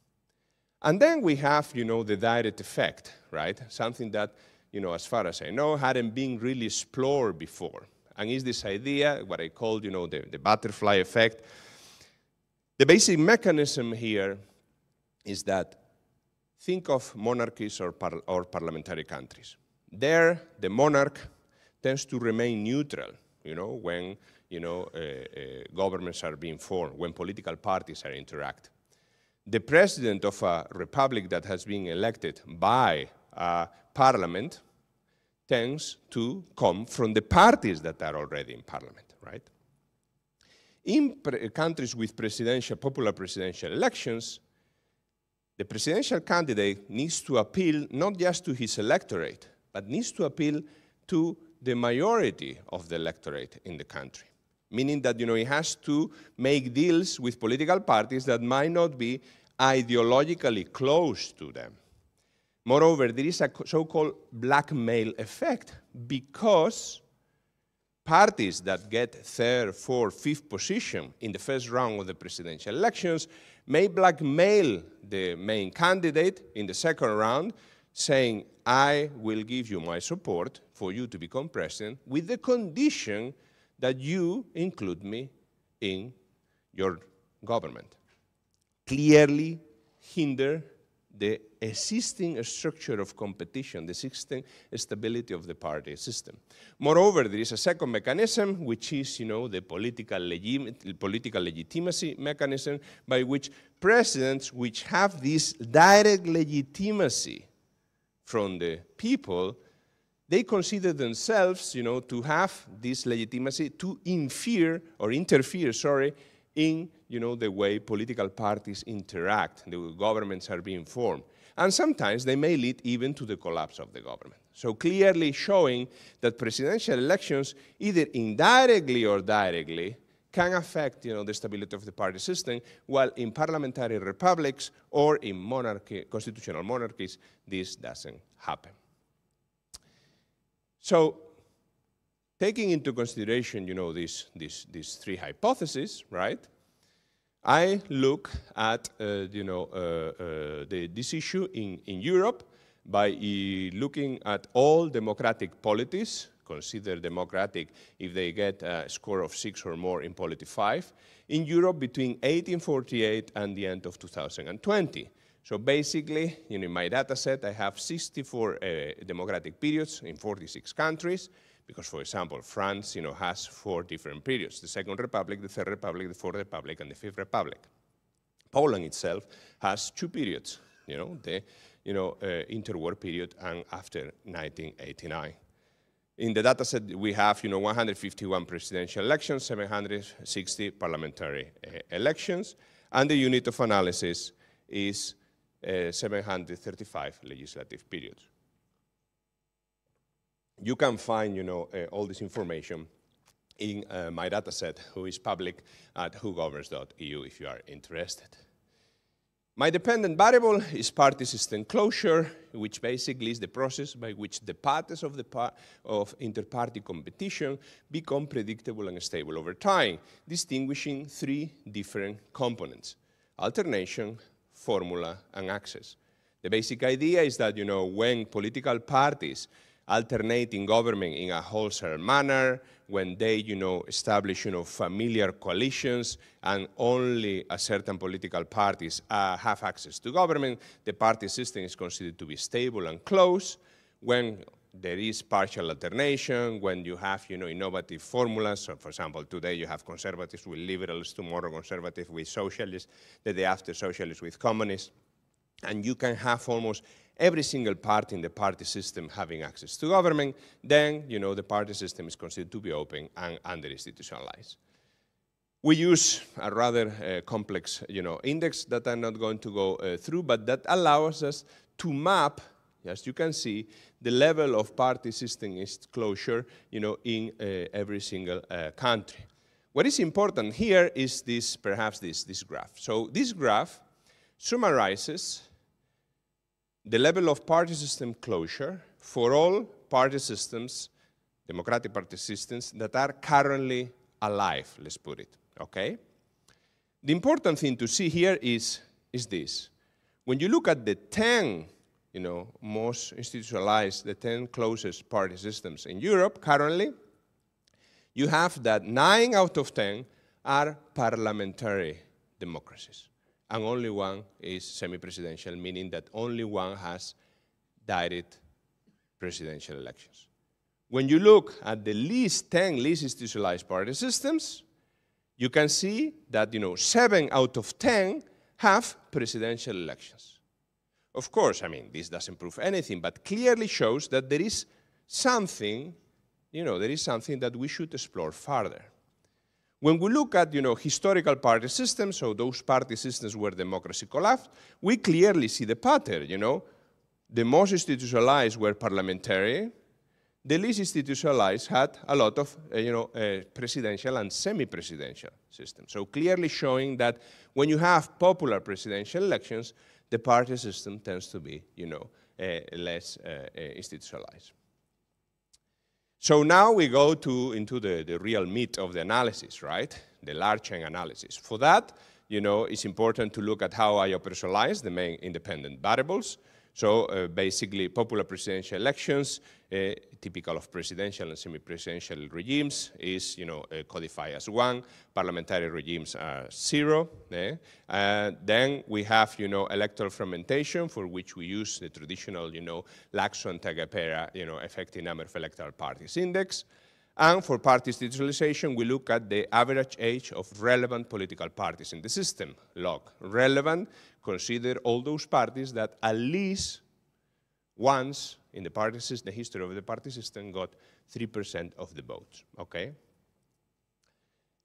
And then we have, the direct effect, right? Something that, as far as I know, hadn't been really explored before. And is this idea, what I call, the butterfly effect. The basic mechanism here is that think of monarchies or parliamentary countries. There, the monarch tends to remain neutral, when governments are being formed, when political parties are interacting. The president of a republic that has been elected by a parliament tends to come from the parties that are already in parliament, right? In countries with popular presidential elections, the presidential candidate needs to appeal not just to his electorate, but needs to appeal to the majority of the electorate in the country. Meaning that, he has to make deals with political parties that might not be ideologically close to them. Moreover, there is a so-called blackmail effect, because parties that get 3rd, 4th, 5th position in the first round of the presidential elections may blackmail the main candidate in the second round, saying, I will give you my support for you to become president with the condition that you include me in your government. Clearly hinder the existing structure of competition, the existing stability of the party system. Moreover, there is a second mechanism, which is, the political legitimacy mechanism, by which presidents which have this direct legitimacy from the people, they consider themselves, to have this legitimacy to interfere, in, the way political parties interact, the way governments are being formed. And sometimes they may lead even to the collapse of the government. So clearly showing that presidential elections, either indirectly or directly, can affect, the stability of the party system, while in parliamentary republics or in constitutional monarchies, this doesn't happen. So, taking into consideration, these 3 hypotheses, right? I look at, this issue in Europe by looking at all democratic polities, consider democratic if they get a score of 6 or more in Polity 5, in Europe between 1848 and the end of 2020. So basically, in my data set, I have 64 democratic periods in 46 countries, because, for example, France, has 4 different periods: the Second Republic, the Third Republic, the Fourth Republic, and the Fifth Republic. Poland itself has 2 periods, the interwar period and after 1989. In the data set, we have, 151 presidential elections, 760 parliamentary elections, and the unit of analysis is 735 legislative periods. You can find, all this information in my dataset, who is public at whogoverns.eu if you are interested. My dependent variable is party system closure, which basically is the process by which the patterns of inter-party competition become predictable and stable over time, distinguishing 3 different components: alternation, formula, and access. The basic idea is that, when political parties alternate in government in a wholesale manner, when they, establish, familiar coalitions, and only a certain political parties have access to government, the party system is considered to be stable and close. When there is partial alternation, when you have, innovative formulas, so for example, today you have conservatives with liberals, tomorrow conservatives with socialists, the day after socialists with communists, and you can have almost every single party in the party system having access to government, then, the party system is considered to be open and under-institutionalized. We use a rather complex, index that I'm not going to go through, but that allows us to map, as you can see, the level of party system closure, in every single country. What is important here is this, perhaps this graph. So this graph summarizes the level of party system closure for all party systems, democratic party systems, that are currently alive, let's put it, okay? The important thing to see here is this. When you look at the 10, most institutionalized, the 10 closest party systems in Europe currently, you have that 9 out of 10 are parliamentary democracies. And only one is semi-presidential, meaning that only one has direct presidential elections. When you look at the least 10 least institutionalized party systems, you can see that 7 out of 10 have presidential elections. Of course, this doesn't prove anything, but clearly shows that there is something, that we should explore further. When we look at, historical party systems, so those party systems where democracy collapsed, we clearly see the pattern, The most institutionalized were parliamentary. The least institutionalized had a lot of, presidential and semi-presidential systems. So clearly showing that when you have popular presidential elections, the party system tends to be, less institutionalized. So now we go into the real meat of the analysis, right? The large chain analysis. For that, it's important to look at how I operationalize the main independent variables. So basically, popular presidential elections, typical of presidential and semi-presidential regimes, is codified as 1. Parliamentary regimes are 0. Then we have electoral fragmentation, for which we use the traditional Laxo and Tegepera effective number of electoral parties index. And for party institutionalization, we look at the average age of relevant political parties in the system, log. Relevant, consider all those parties that at least once in the party system, the history of the party system, got 3% of the votes, okay?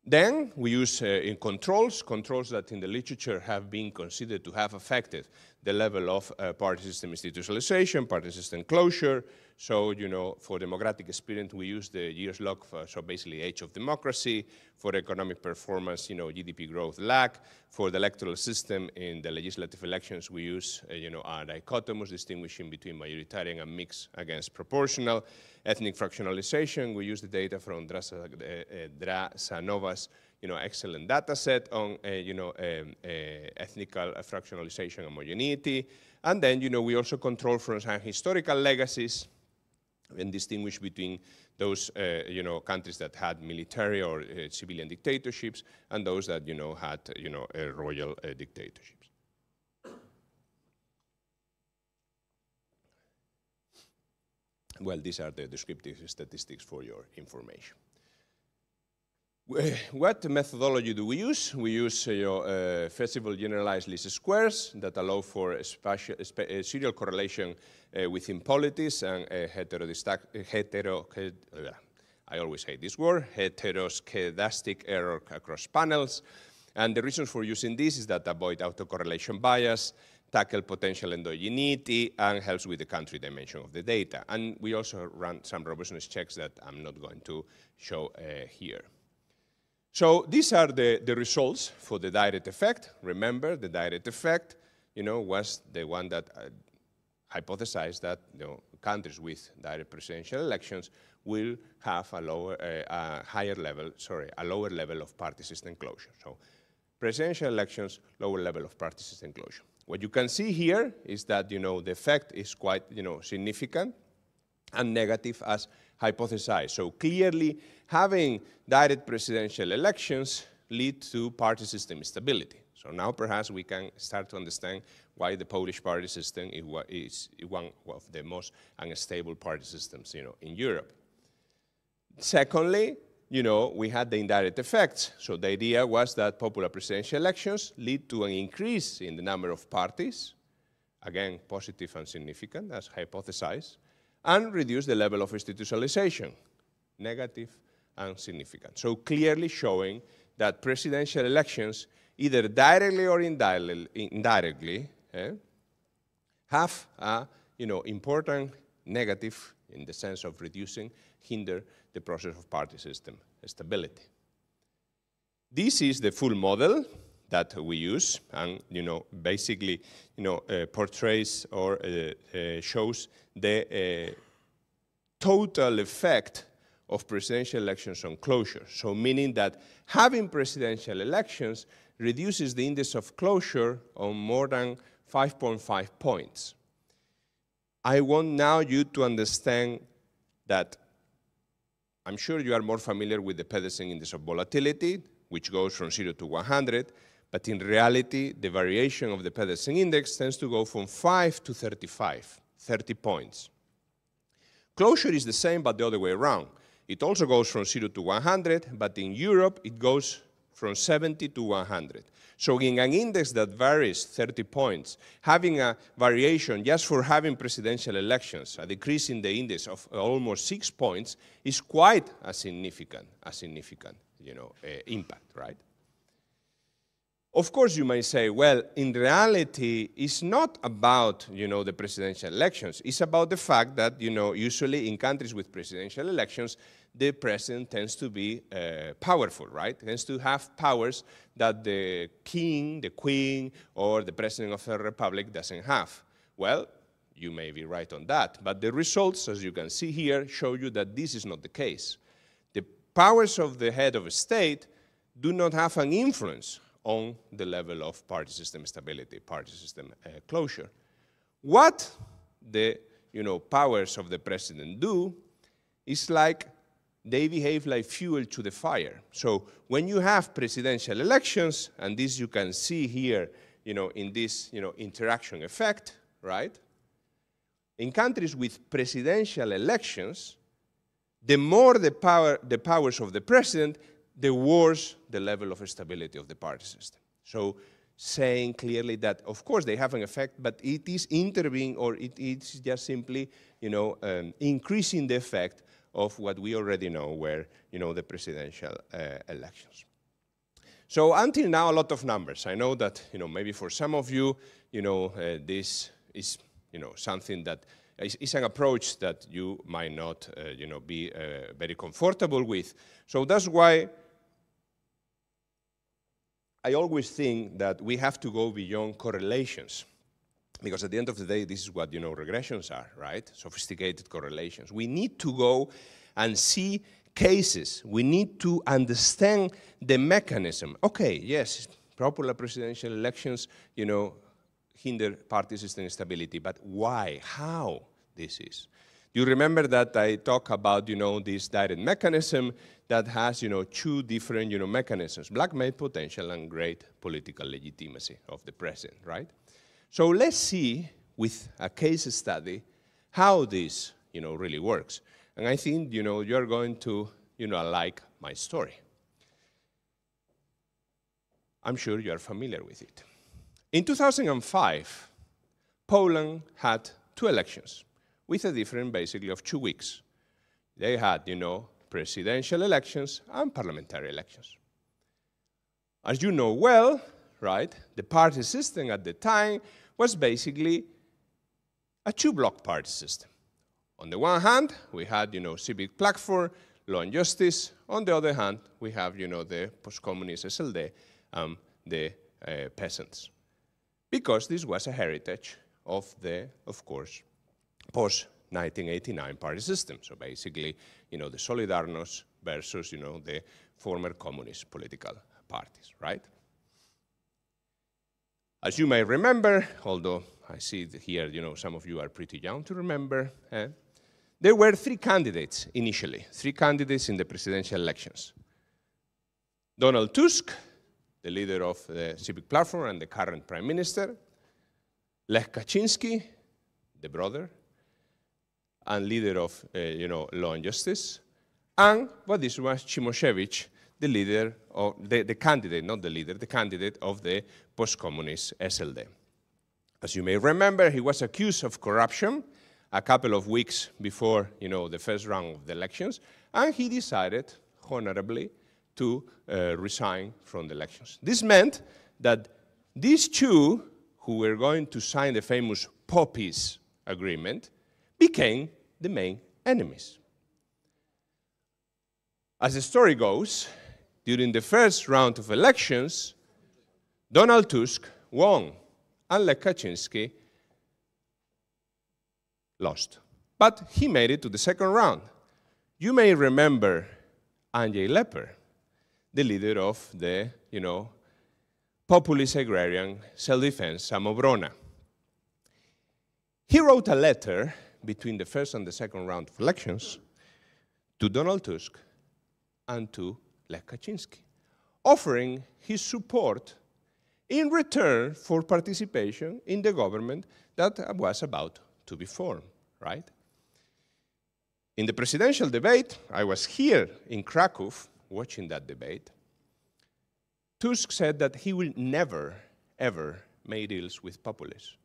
Then we use in controls that in the literature have been considered to have affected the level of party system institutionalization, party system closure. So, for democratic experience, we use the years log, so basically age of democracy. For economic performance, GDP growth lag. For the electoral system, in the legislative elections, we use, a dichotomous distinguishing between majoritarian and mixed against proportional. Ethnic fractionalization, we use the data from Drasanova's, excellent data set on, ethnical fractionalization and homogeneity. And then, we also control from some historical legacies and distinguish between those, countries that had military or civilian dictatorships and those that, had, royal dictatorships. Well, these are the descriptive statistics for your information. What methodology do we use? We use feasible generalized least squares that allow for a serial correlation within polities and I always hate this word, heteroscedastic error across panels. And the reasons for using this is that avoid autocorrelation bias, tackle potential endogeneity, and helps with the country dimension of the data. And we also run some robustness checks that I'm not going to show here. So these are the results for the direct effect. Remember, the direct effect, was the one that hypothesized that countries with direct presidential elections will have a lower level of party system closure. So presidential elections, lower level of party system closure. What you can see here is that, the effect is quite, significant and negative as hypothesized. So clearly, having direct presidential elections lead to party system instability. So now perhaps we can start to understand why the Polish party system is one of the most unstable party systems, in Europe. Secondly, we had the indirect effects. So the idea was that popular presidential elections lead to an increase in the number of parties, again, positive and significant, as hypothesized, and reduce the level of institutionalization, negative and significant. So clearly showing that presidential elections, either directly or indirectly have a important negative in the sense of reducing, hinder the process of party system stability. This is the full model that we use, and basically portrays or shows the total effect of presidential elections on closure. So meaning that having presidential elections reduces the index of closure on more than 5.5 points. I want now you to understand that I'm sure you are more familiar with the Pedersen index of volatility, which goes from 0 to 100, but in reality, the variation of the Pedersen index tends to go from 5 to 35, 30 points. Closure is the same, but the other way around. It also goes from 0 to 100, but in Europe, it goes from 70 to 100. So in an index that varies 30 points, having a variation just for having presidential elections, a decrease in the index of almost 6 points, is quite a significant impact, right? Of course, you may say, well, in reality, it's not about, the presidential elections. It's about the fact that, usually in countries with presidential elections, the president tends to be powerful, right? Tends to have powers that the king, the queen, or the president of the republic doesn't have. Well, you may be right on that, but the results, as you can see here, show you that this is not the case. The powers of the head of a state do not have an influence on the level of party system stability, party system closure. What the powers of the president do is like they behave like fuel to the fire. So when you have presidential elections, and this you can see here, in this interaction effect, right? In countries with presidential elections, the more the powers of the president, the worse the level of stability of the party system. So saying clearly that, of course, they have an effect, but it is intervening, or it is just simply, increasing the effect of what we already know were, the presidential elections. So until now, a lot of numbers. I know that, maybe for some of you, this is, something that is an approach that you might not, be very comfortable with. So that's why I always think that we have to go beyond correlations, because at the end of the day, this is what, regressions are, right? Sophisticated correlations. We need to go and see cases. We need to understand the mechanism. Okay, yes, popular presidential elections, hinder party system stability, but why? How this is? You remember that I talk about, this direct mechanism that has, two different, mechanisms, blackmail potential and great political legitimacy of the president, right? So let's see with a case study how this, really works. And I think, you're going to, like my story. I'm sure you are familiar with it. In 2005, Poland had 2 elections with a difference basically of 2 weeks. They had, presidential elections and parliamentary elections. As you know well, right, the party system at the time was basically a 2-block party system. On the one hand, we had, civic platform, law and justice. On the other hand, we have, the post-communist SLD and the peasants. Because this was a heritage of the, of course, post-1989 party system. So basically, the Solidarność versus, the former communist political parties, right? As you may remember, although I see here, some of you are pretty young to remember, there were 3 candidates initially, 3 candidates in the presidential elections. Donald Tusk, the leader of the civic platform and the current prime minister, Lech Kaczynski, the brother, and leader of, law and justice, and Władysław Cimoszewicz, the leader of the candidate, not the leader, the candidate of the post-communist SLD. As you may remember, he was accused of corruption a couple of weeks before, the first round of the elections, and he decided, honorably, to resign from the elections. This meant that these two, who were going to sign the famous Peace Agreement, became the main enemies. As the story goes, during the first round of elections, Donald Tusk won, and Lech Kaczynski lost. But he made it to the second round. You may remember Andrzej Lepper, the leader of the, populist agrarian self-defense Samobrona. He wrote a letter between the first and the second round of elections to Donald Tusk and to Lech Kaczynski, offering his support in return for participation in the government that was about to be formed, right? In the presidential debate, I was here in Krakow watching that debate. Tusk said that he will never, ever make deals with populists.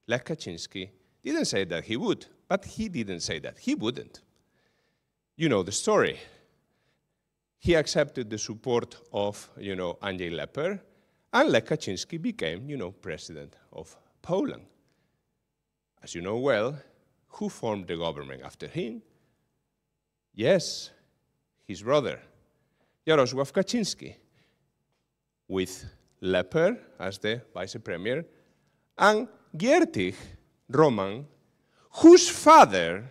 Lech Kaczynski didn't say that he would, but he didn't say that he wouldn't. You know the story. He accepted the support of, Andrzej Lepper, and Lech Kaczynski became, president of Poland. As you know well, who formed the government after him? Yes, his brother, Jarosław Kaczyński, with Lepper as the vice premier, and Giertych Roman, whose father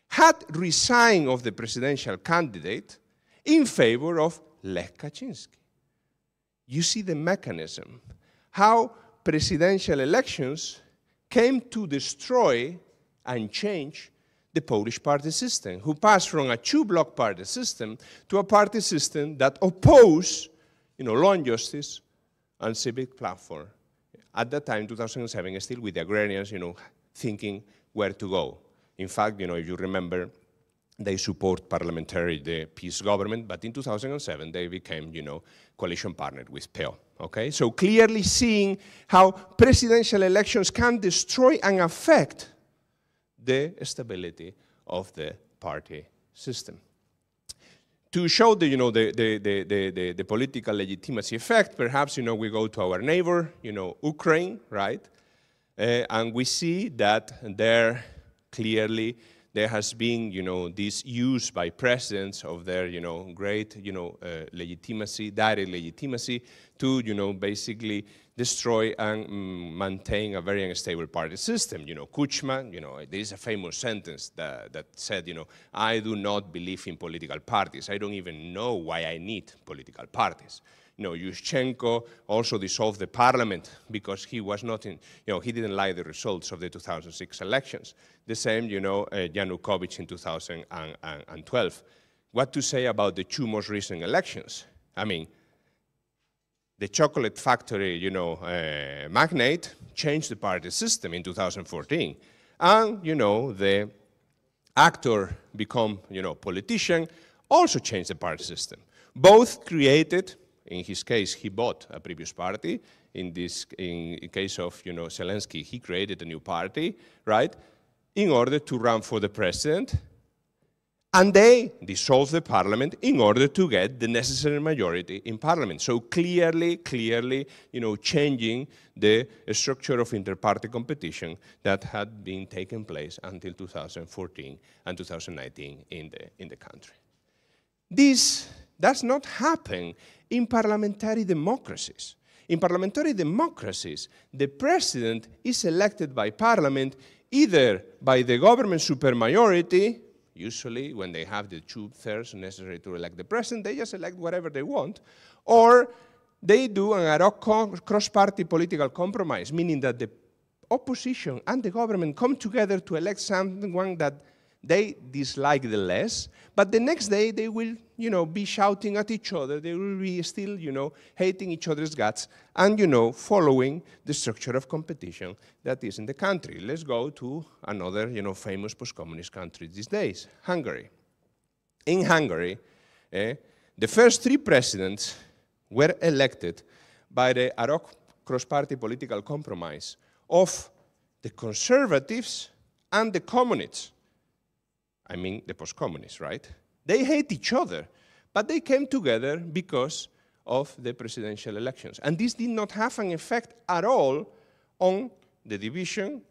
had resigned of the presidential candidate in favor of Lech Kaczynski. You see the mechanism, how presidential elections came to destroy and change the Polish party system, who passed from a two-block party system to a party system that opposed, law and justice and civic platform. At that time, 2007, still with the agrarians, thinking where to go. In fact, if you remember, they support the peace government, but in 2007, they became, coalition partner with PO, okay? So clearly seeing how presidential elections can destroy and affect the stability of the party system. To show the political legitimacy effect, perhaps, we go to our neighbor, Ukraine, right? And we see that there clearly there has been, this use by presidents of their, great, legitimacy, direct legitimacy to, basically destroy and maintain a very unstable party system. Kuchma, there is a famous sentence that said, I do not believe in political parties. I don't even know why I need political parties. Yushchenko also dissolved the parliament because he was not in, he didn't like the results of the 2006 elections. The same, Yanukovych in 2012. What to say about the two most recent elections? I mean, the chocolate factory, magnate changed the party system in 2014. And, the actor become, politician also changed the party system. Both created, in his case, he bought a previous party. In case of, Zelensky, he created a new party, right, in order to run for the president. And they dissolved the parliament in order to get the necessary majority in parliament. So clearly, changing the structure of inter-party competition that had been taking place until 2014 and 2019 in the country. This does not happen in parliamentary democracies. In parliamentary democracies, the president is elected by parliament either by the government supermajority. Usually, when they have the 2/3 necessary to elect the president, they just elect whatever they want, or they do an ad hoc cross-party political compromise, meaning that the opposition and the government come together to elect someone that they dislike the less, but the next day they will, be shouting at each other, they will be still, hating each other's guts, and, following the structure of competition that is in the country. Let's go to another, famous post-communist country these days, Hungary. In Hungary, the first 3 presidents were elected by the ad hoc cross-party political compromise of the conservatives and the communists. I mean the post-communists, right? They hate each other, but they came together because of the presidential elections. And this did not have an effect at all on the division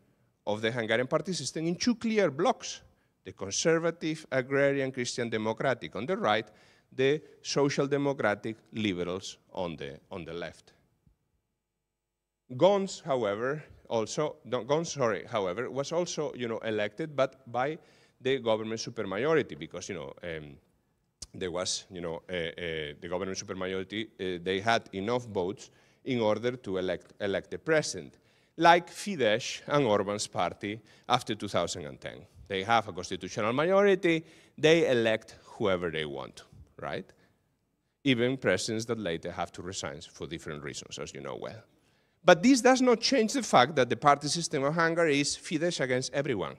of the Hungarian party system in two clear blocks: the conservative, agrarian, Christian democratic on the right, the social democratic liberals on the left. Gons, however, was also, elected, but by the government supermajority, because, there was, the government supermajority, they had enough votes in order to elect the president, like Fidesz and Orban's party after 2010. They have a constitutional majority, they elect whoever they want, right? Even presidents that later have to resign for different reasons, as you know well. But this does not change the fact that the party system of Hungary is Fidesz against everyone.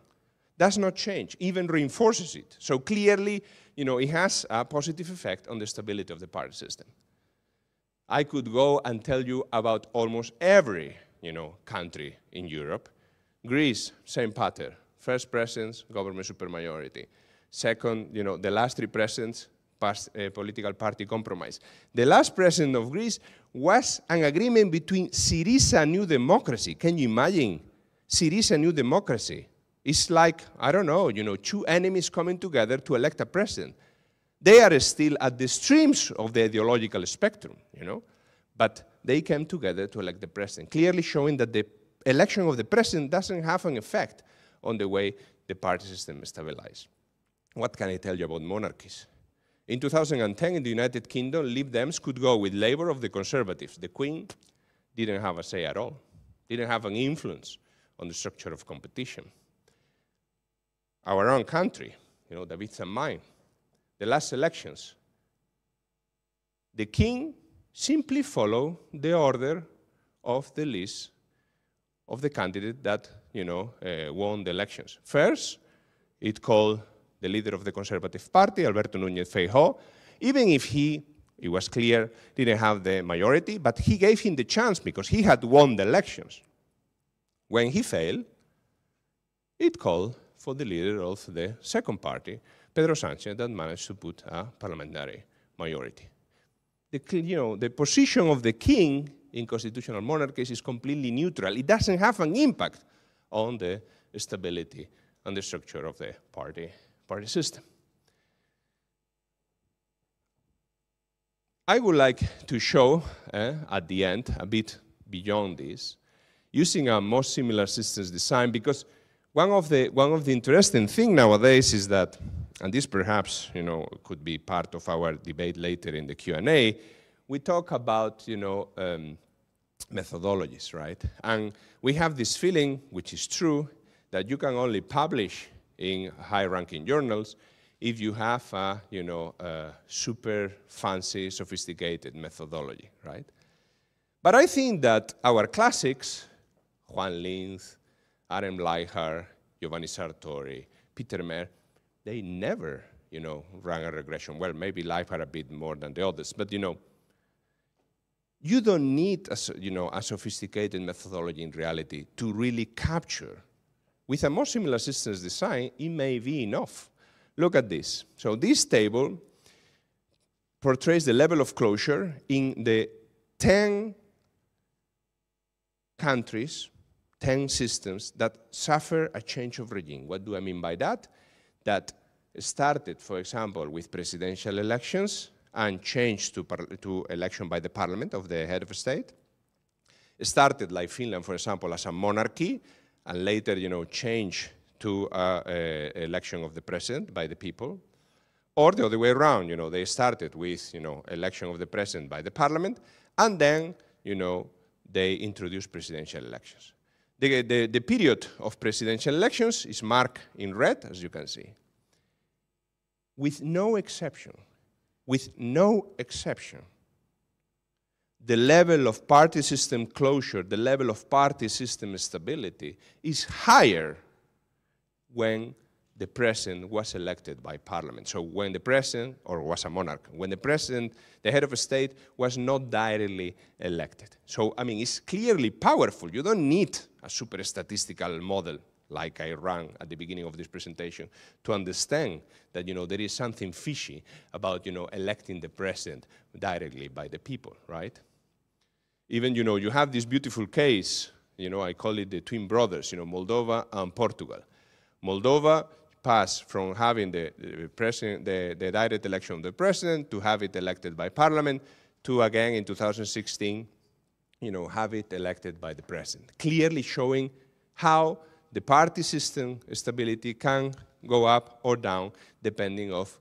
Does not change, even reinforces it. So clearly, it has a positive effect on the stability of the party system. I could go and tell you about almost every, country in Europe. Greece, same pattern. First presidents, government supermajority. Second, the last three presidents passed a political party compromise. The last president of Greece was an agreement between Syriza and New Democracy. Can you imagine? Syriza and New Democracy. It's like, I don't know, two enemies coming together to elect a president. They are still at the extremes of the ideological spectrum, but they came together to elect the president, clearly showing that the election of the president doesn't have an effect on the way the party system is stabilized. What can I tell you about monarchies? In 2010, in the United Kingdom, Lib Dems could go with Labour of the Conservatives. The Queen didn't have a say at all, didn't have an influence on the structure of competition. Our own country, David's and mine, the last elections, the king simply followed the order of the list of the candidate that, won the elections. First, it called the leader of the Conservative Party, Alberto Núñez Feijóo, even if it was clear, didn't have the majority, but he gave him the chance because he had won the elections. When he failed, it called for the leader of the second party, Pedro Sánchez, that managed to put a parliamentary majority. The position of the king in constitutional monarchies is completely neutral. It doesn't have an impact on the stability and the structure of the party system. I would like to show at the end, a bit beyond this, using a more similar systems design, because one of the interesting things nowadays is that, and this perhaps could be part of our debate later in the Q&A, we talk about methodologies, right? And we have this feeling, which is true, that you can only publish in high-ranking journals if you have a super fancy, sophisticated methodology, right? But I think that our classics, Juan Linz, R.M. Leithart, Giovanni Sartori, Peter Mayer, they never, ran a regression. Well, maybe Leithart a bit more than the others, but you don't need a sophisticated methodology in reality to really capture. With a more similar systems design, it may be enough. Look at this. So this table portrays the level of closure in the 10 countries, 10 systems that suffer a change of regime. What do I mean by that? That started, for example, with presidential elections and changed to election by the parliament of the head of state. It started, like Finland, for example, as a monarchy, and later, changed to election of the president by the people. Or the other way around, they started with, election of the president by the parliament, and then, they introduced presidential elections. The period of presidential elections is marked in red, as you can see. With no exception, the level of party system closure, the level of party system stability is higher when the president was elected by parliament. So when the president, or was a monarch, when the president, the head of a state, was not directly elected. So, I mean, it's clearly powerful. You don't need a super statistical model like I ran at the beginning of this presentation to understand that, there is something fishy about, electing the president directly by the people, right? Even, you have this beautiful case, I call it the twin brothers, Moldova and Portugal. Moldova passed from having the direct election of the president to have it elected by parliament to, again, in 2016, have it elected by the president. Clearly showing how the party system stability can go up or down depending of,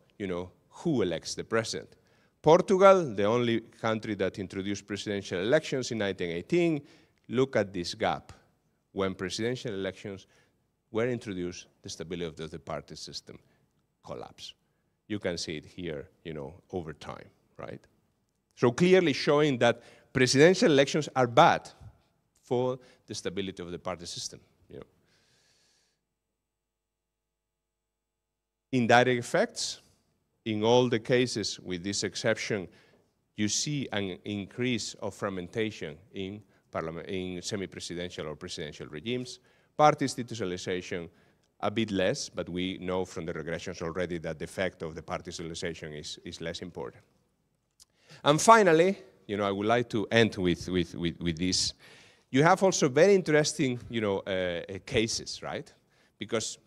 who elects the president. Portugal, the only country that introduced presidential elections in 1918, look at this gap. When presidential elections were introduced, the stability of the party system collapsed. You can see it here, over time, right? So clearly showing that presidential elections are bad for the stability of the party system. Indirect effects, in all the cases, with this exception, you see an increase of fragmentation in semi-presidential or presidential regimes. Party institutionalization, a bit less, but we know from the regressions already that the effect of the party institutionalization is less important. And finally, I would like to end with this. You have also very interesting, cases, right? Because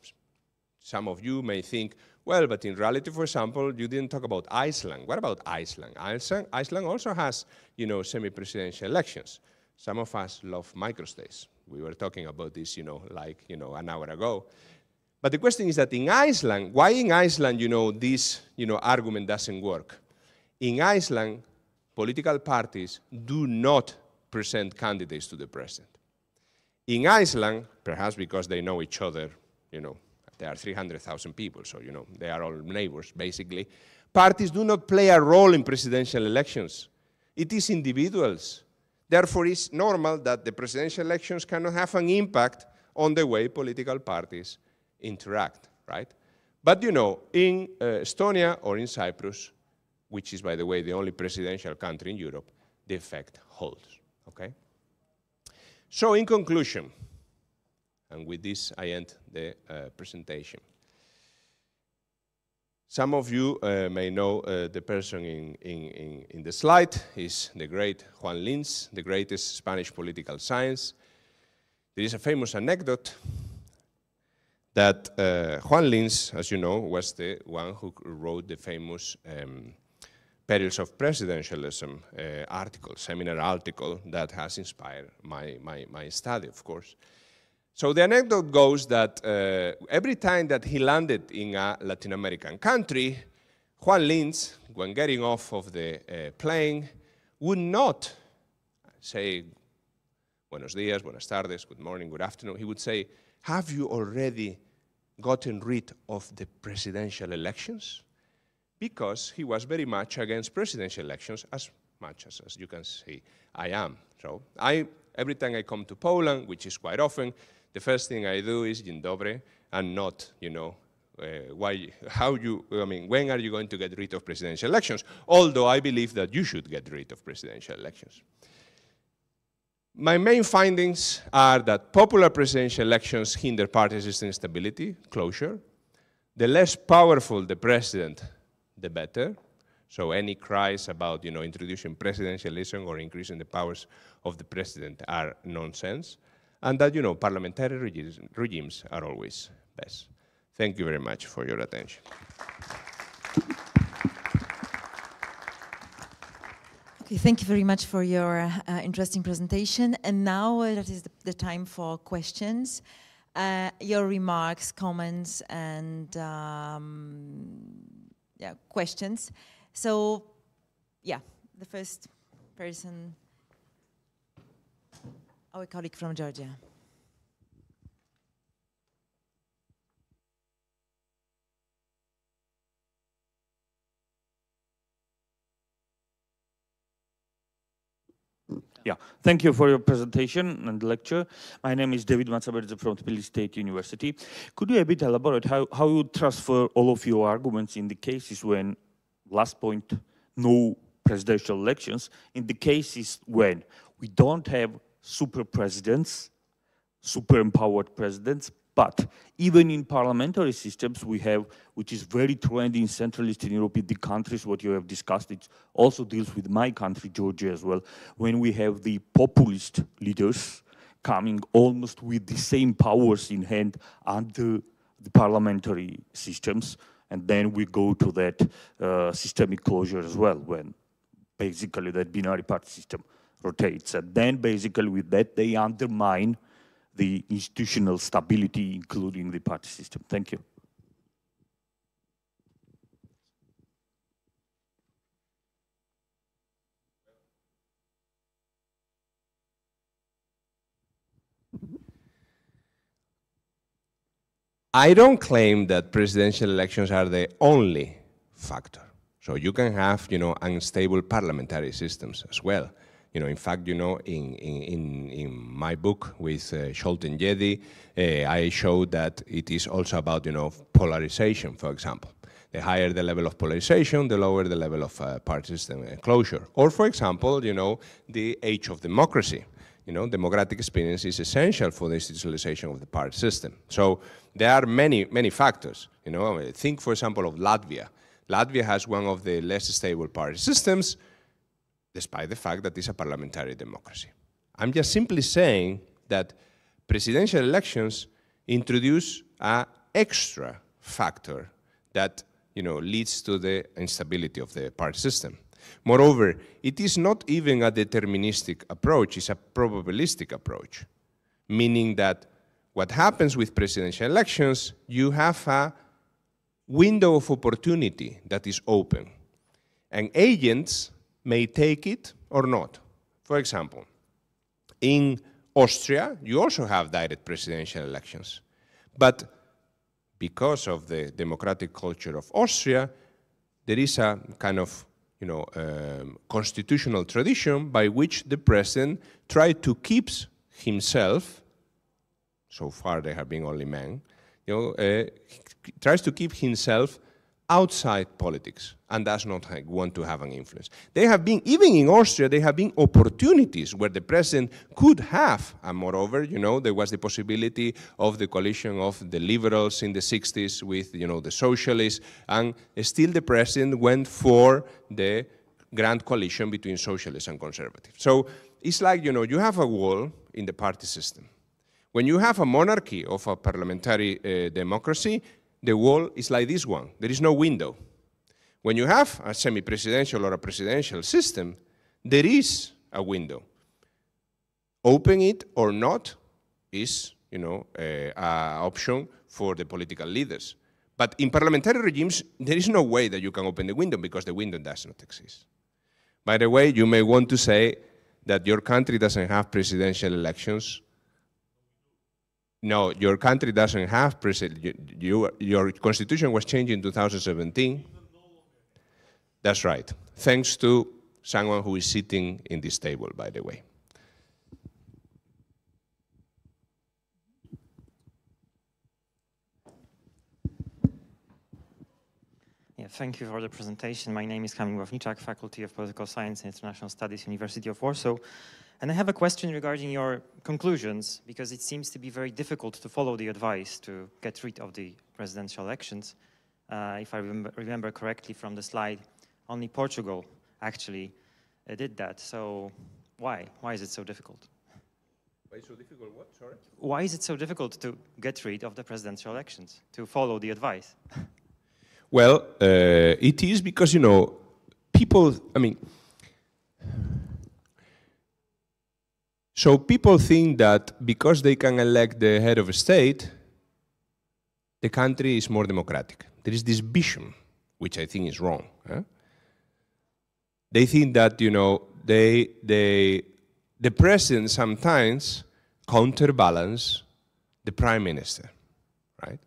some of you may think, well, but in reality, for example, you didn't talk about Iceland. What about Iceland? Iceland also has, semi-presidential elections. Some of us love microstates. We were talking about this, like, an hour ago. But the question is that in Iceland, why in Iceland, this, argument doesn't work? In Iceland, political parties do not present candidates to the president. In Iceland, perhaps because they know each other, there are 300,000 people, so, they are all neighbors, basically. Parties do not play a role in presidential elections. It is individuals. Therefore, it's normal that the presidential elections cannot have an impact on the way political parties interact, right? But, in Estonia or in Cyprus, which is, by the way, the only presidential country in Europe, the effect holds, okay? So, in conclusion, and with this, I end the presentation. Some of you may know the person in the slide is the great Juan Lins, the greatest Spanish political science. There is a famous anecdote that Juan Lins, as you know, was the one who wrote the famous Perils of Presidentialism seminar article that has inspired my study, of course. So the anecdote goes that every time that he landed in a Latin American country, Juan Lins, when getting off of the plane, would not say, buenos días, buenas tardes, good morning, good afternoon. He would say, have you already gotten rid of the presidential elections? Because he was very much against presidential elections, as much as you can see I am. So every time I come to Poland, which is quite often, the first thing I do is dzień dobry, and not, when are you going to get rid of presidential elections? Although I believe that you should get rid of presidential elections. My main findings are that popular presidential elections hinder party system stability, closure. The less powerful the president, the better. So any cries about, introducing presidentialism or increasing the powers of the president are nonsense. And that, parliamentary regimes are always best. Thank you very much for your attention. Okay, thank you very much for your interesting presentation. And now that is the time for questions. Your remarks, comments, and questions. So, the first person, our colleague from Georgia. Yeah, thank you for your presentation and lecture. My name is David Matsaberdze from Tbilisi State University. Could you a bit elaborate how you transfer all of your arguments in the cases when, last point, no presidential elections, in the cases when we don't have super presidents, super empowered presidents, but even in parliamentary systems we have, which is very trendy in Central Eastern Europe, in the countries what you have discussed, it also deals with my country, Georgia, as well, when we have the populist leaders coming almost with the same powers in hand under the parliamentary systems, and then we go to that systemic closure as well, when basically that binary party system rotates, and then basically with that they undermine the institutional stability, including the party system. Thank you. I don't claim that presidential elections are the only factor. So you can have, unstable parliamentary systems as well. In fact, in my book with Scholte and Jedi, I showed that it is also about, polarization, for example. The higher the level of polarization, the lower the level of party system closure. Or, for example, the age of democracy. Democratic experience is essential for the institutionalization of the party system. So there are many, many factors. Think, for example, of Latvia. Latvia has one of the less stable party systems, despite the fact that it's a parliamentary democracy. I'm just simply saying that presidential elections introduce an extra factor that leads to the instability of the party system. Moreover, it is not even a deterministic approach, it's a probabilistic approach, meaning that what happens with presidential elections, you have a window of opportunity that is open, and agents may take it or not. For example, in Austria, you also have direct presidential elections. But because of the democratic culture of Austria, there is a kind of constitutional tradition by which the president tried to keep himself, so far there have been only men, tries to keep himself outside politics and does not want to have an influence. There have been, even in Austria, there have been opportunities where the president could have, and moreover, there was the possibility of the coalition of the liberals in the 60s with, the socialists, and still the president went for the grand coalition between socialists and conservatives. So it's like, you have a wall in the party system. When you have a monarchy of a parliamentary democracy, the wall is like this one. There is no window. When you have a semi-presidential or a presidential system, there is a window. Open it or not is, an option for the political leaders. But in parliamentary regimes, there is no way that you can open the window because the window does not exist. By the way, you may want to say that your country doesn't have presidential elections. No, your country doesn't have your constitution was changed in 2017. That's right. Thanks to someone who is sitting in this table, by the way. Yeah, thank you for the presentation. My name is Kamil Ławniczak, Faculty of Political Science and International Studies, University of Warsaw. And I have a question regarding your conclusions, because it seems to be very difficult to follow the advice to get rid of the presidential elections. If I remember correctly from the slide, only Portugal actually did that. So why? Why is it so difficult? Why is it so difficult? What? Sorry? Why is it so difficult to get rid of the presidential elections, to follow the advice? Well, it is because, people, so people think that because they can elect the head of a state, the country is more democratic. There is this vision, which I think is wrong. They think that, the president sometimes counterbalance the prime minister, right?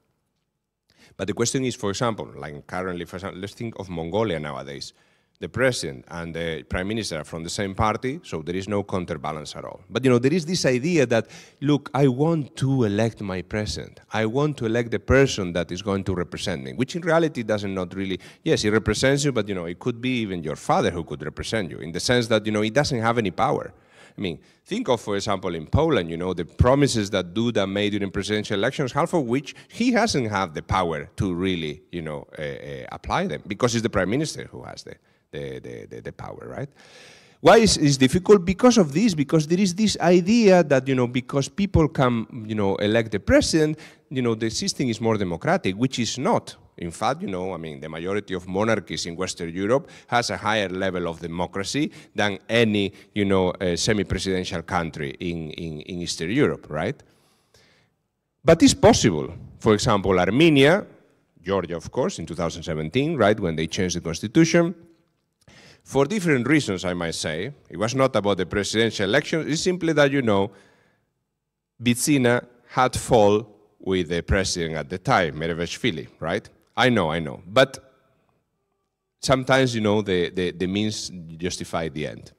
But the question is, for example, like currently, let's think of Mongolia nowadays. the president and the prime minister are from the same party, so there is no counterbalance at all. But there is this idea that, look, I want to elect my president. I want to elect the person that is going to represent me, which in reality doesn't not really, yes, he represents you, but it could be even your father who could represent you, in the sense that, he doesn't have any power. I mean, think of, for example, in Poland, the promises that Duda made during presidential elections, half of which he hasn't had the power to really, apply them, because it's the prime minister who has the power, right? Why is difficult? Because of this, because there is this idea that, because people can, elect the president, the system is more democratic, which is not. In fact, the majority of monarchies in Western Europe has a higher level of democracy than any, semi-presidential country in Eastern Europe, right? But it's possible. For example, Armenia, Georgia, of course, in 2017, right, when they changed the constitution, for different reasons, I might say. It was not about the presidential election. It's simply that, Bitsina had fall with the president at the time, Merevishvili, right? I know. But sometimes, the means justify the end.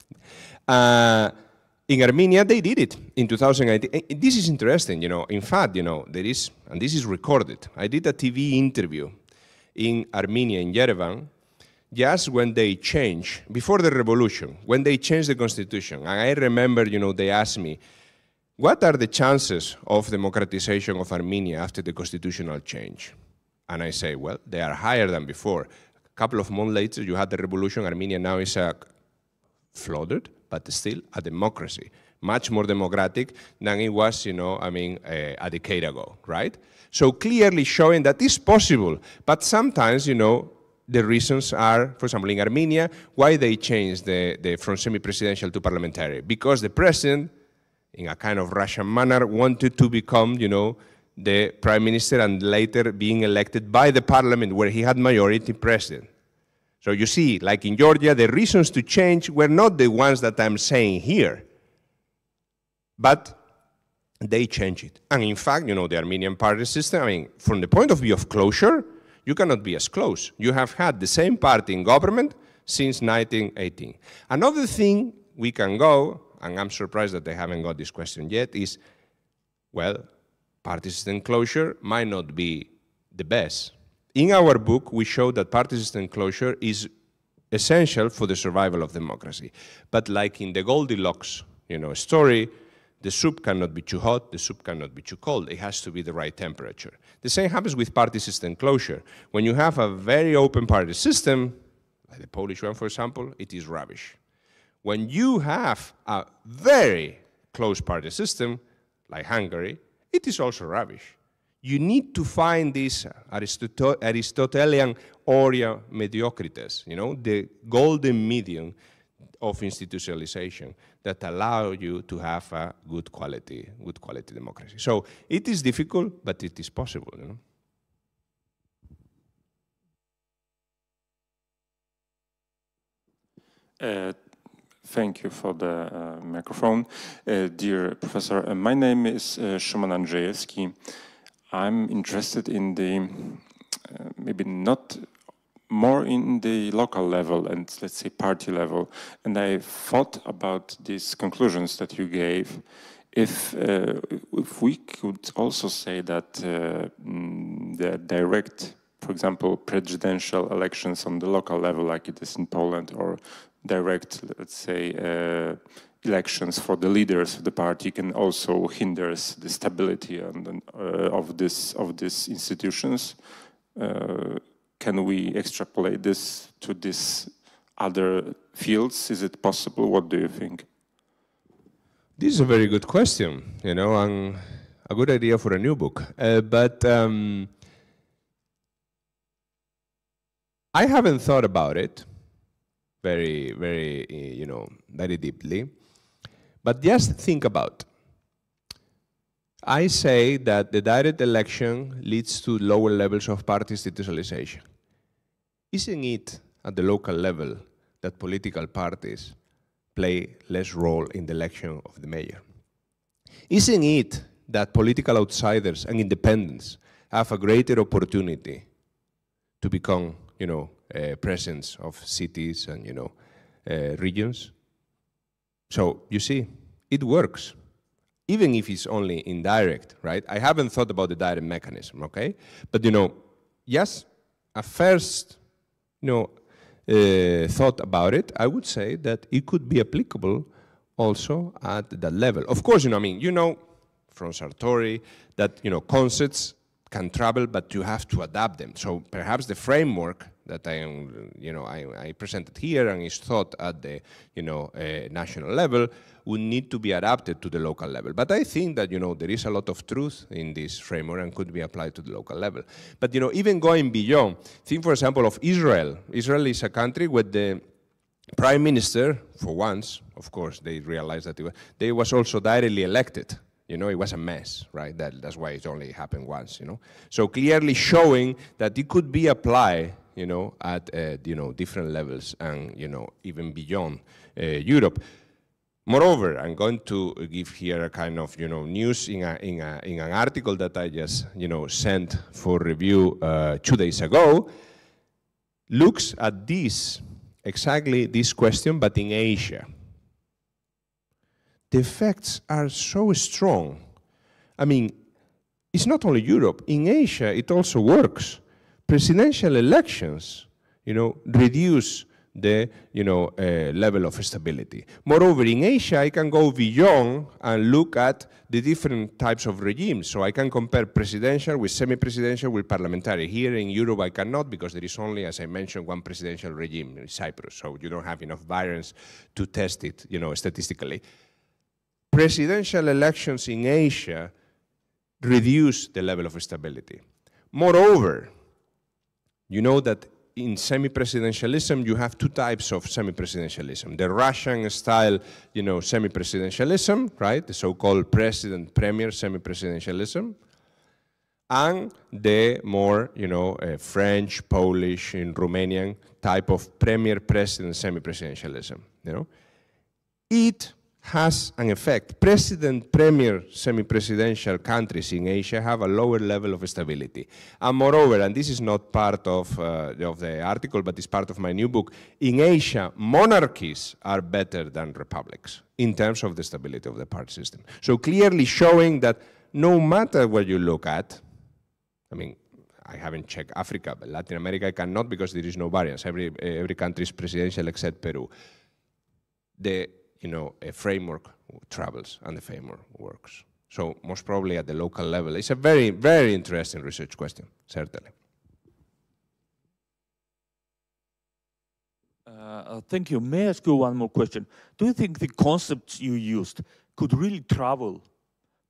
In Armenia, they did it in 2018. This is interesting, In fact, there is, and this is recorded. I did a TV interview in Armenia, in Yerevan, just when they changed, before the revolution, when they changed the constitution. And I remember, they asked me, what are the chances of democratization of Armenia after the constitutional change? And I say, well, they are higher than before. A couple of months later, you had the revolution. Armenia now is flooded, but still a democracy, much more democratic than it was, a decade ago, right? So clearly showing that it's possible, but sometimes, the reasons are, for example, in Armenia, why they changed from semi-presidential to parliamentary. Because the president, in a kind of Russian manner, wanted to become, the prime minister and later being elected by the parliament where he had majority president. So you see, like in Georgia, the reasons to change were not the ones that I'm saying here, but they changed it. And in fact, the Armenian party system, from the point of view of closure, you cannot be as close. You have had the same party in government since 1918. Another thing we can go, and I'm surprised that they haven't got this question yet, is, well, party system closure might not be the best. In our book, we show that party system closure is essential for the survival of democracy. But like in the Goldilocks, story, the soup cannot be too hot, the soup cannot be too cold. It has to be the right temperature. The same happens with party system closure. When you have a very open party system, like the Polish one, for example, it is rubbish. When you have a very close party system, like Hungary, it is also rubbish. You need to find this Aristotelian aurea mediocritas, the golden medium of institutionalization that allow you to have a good quality democracy. So it is difficult, but it is possible. Thank you for the microphone. Dear Professor, my name is Szymon Andrzejewski. I'm interested in the, maybe not more in the local level and let's say party level. And I thought about these conclusions that you gave. If we could also say that the direct, for example, presidential elections on the local level like it is in Poland, or direct, let's say, elections for the leaders of the party can also hinder the stability of these institutions. Can we extrapolate this to these other fields? Is it possible? What do you think? This is a very good question, and a good idea for a new book. But I haven't thought about it very deeply. But just think about. I say that the direct election leads to lower levels of party institutionalization. Isn't it at the local level that political parties play less role in the election of the mayor? Isn't it that political outsiders and independents have a greater opportunity to become, presence of cities and, regions. So you see, it works, even if it's only indirect, right? I haven't thought about the direct mechanism, okay? But, yes, a first, thought about it, I would say that it could be applicable also at that level. Of course, from Sartori that, concepts can travel, but you have to adapt them. So perhaps the framework that I presented here and is thought at the, national level would need to be adapted to the local level. But I think that, there is a lot of truth in this framework and could be applied to the local level. But, even going beyond, think, for example, of Israel. Israel is a country where the prime minister, for once, of course, they realized that they was also directly elected. It was a mess, right? That's why it only happened once, So clearly showing that it could be applied, at, different levels and, even beyond Europe. Moreover, I'm going to give here a kind of, news in an article that I just, sent for review 2 days ago, looks at exactly this question, but in Asia. The effects are so strong. I mean, it's not only Europe. In Asia, it also works. Presidential elections, reduce the, level of stability. Moreover, in Asia, I can go beyond and look at the different types of regimes. So I can compare presidential with semi-presidential with parliamentary. Here in Europe, I cannot because there is only, as I mentioned, one presidential regime in Cyprus. So you don't have enough variance to test it, statistically. Presidential elections in Asia reduce the level of stability. Moreover, you know that in semi-presidentialism, you have two types of semi-presidentialism. The Russian-style, semi-presidentialism, right? The so-called president-premier semi-presidentialism. And the more, French, Polish, and Romanian type of premier-president semi-presidentialism, It has an effect. President-premier semi-presidential countries in Asia have a lower level of stability. And moreover, and this is not part of the article, but it's part of my new book, in Asia, monarchies are better than republics in terms of the stability of the party system. So clearly showing that no matter what you look at, I mean, I haven't checked Africa, but Latin America I cannot because there is no variance. Every country is presidential except Peru. A framework travels and the framework works. So most probably at the local level. It's a very, very interesting research question, certainly. Thank you. May I ask you one more question? Do you think the concepts you used could really travel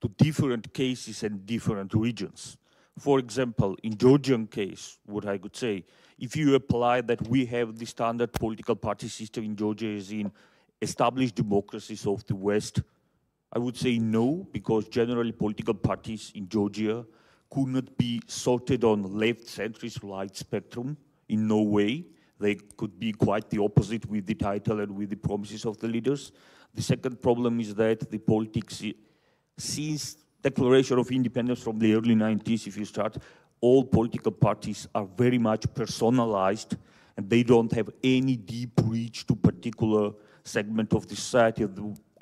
to different cases and different regions? For example, in Georgian case, what I could say, if you apply that we have the standard political party system in Georgia is in established democracies of the West, I would say no, because generally political parties in Georgia could not be sorted on left, centrist, right spectrum in no way. They could be quite the opposite with the title and with the promises of the leaders. The second problem is that the politics, since declaration of independence from the early 90s, if you start, all political parties are very much personalized and they don't have any deep reach to particular segment of the society.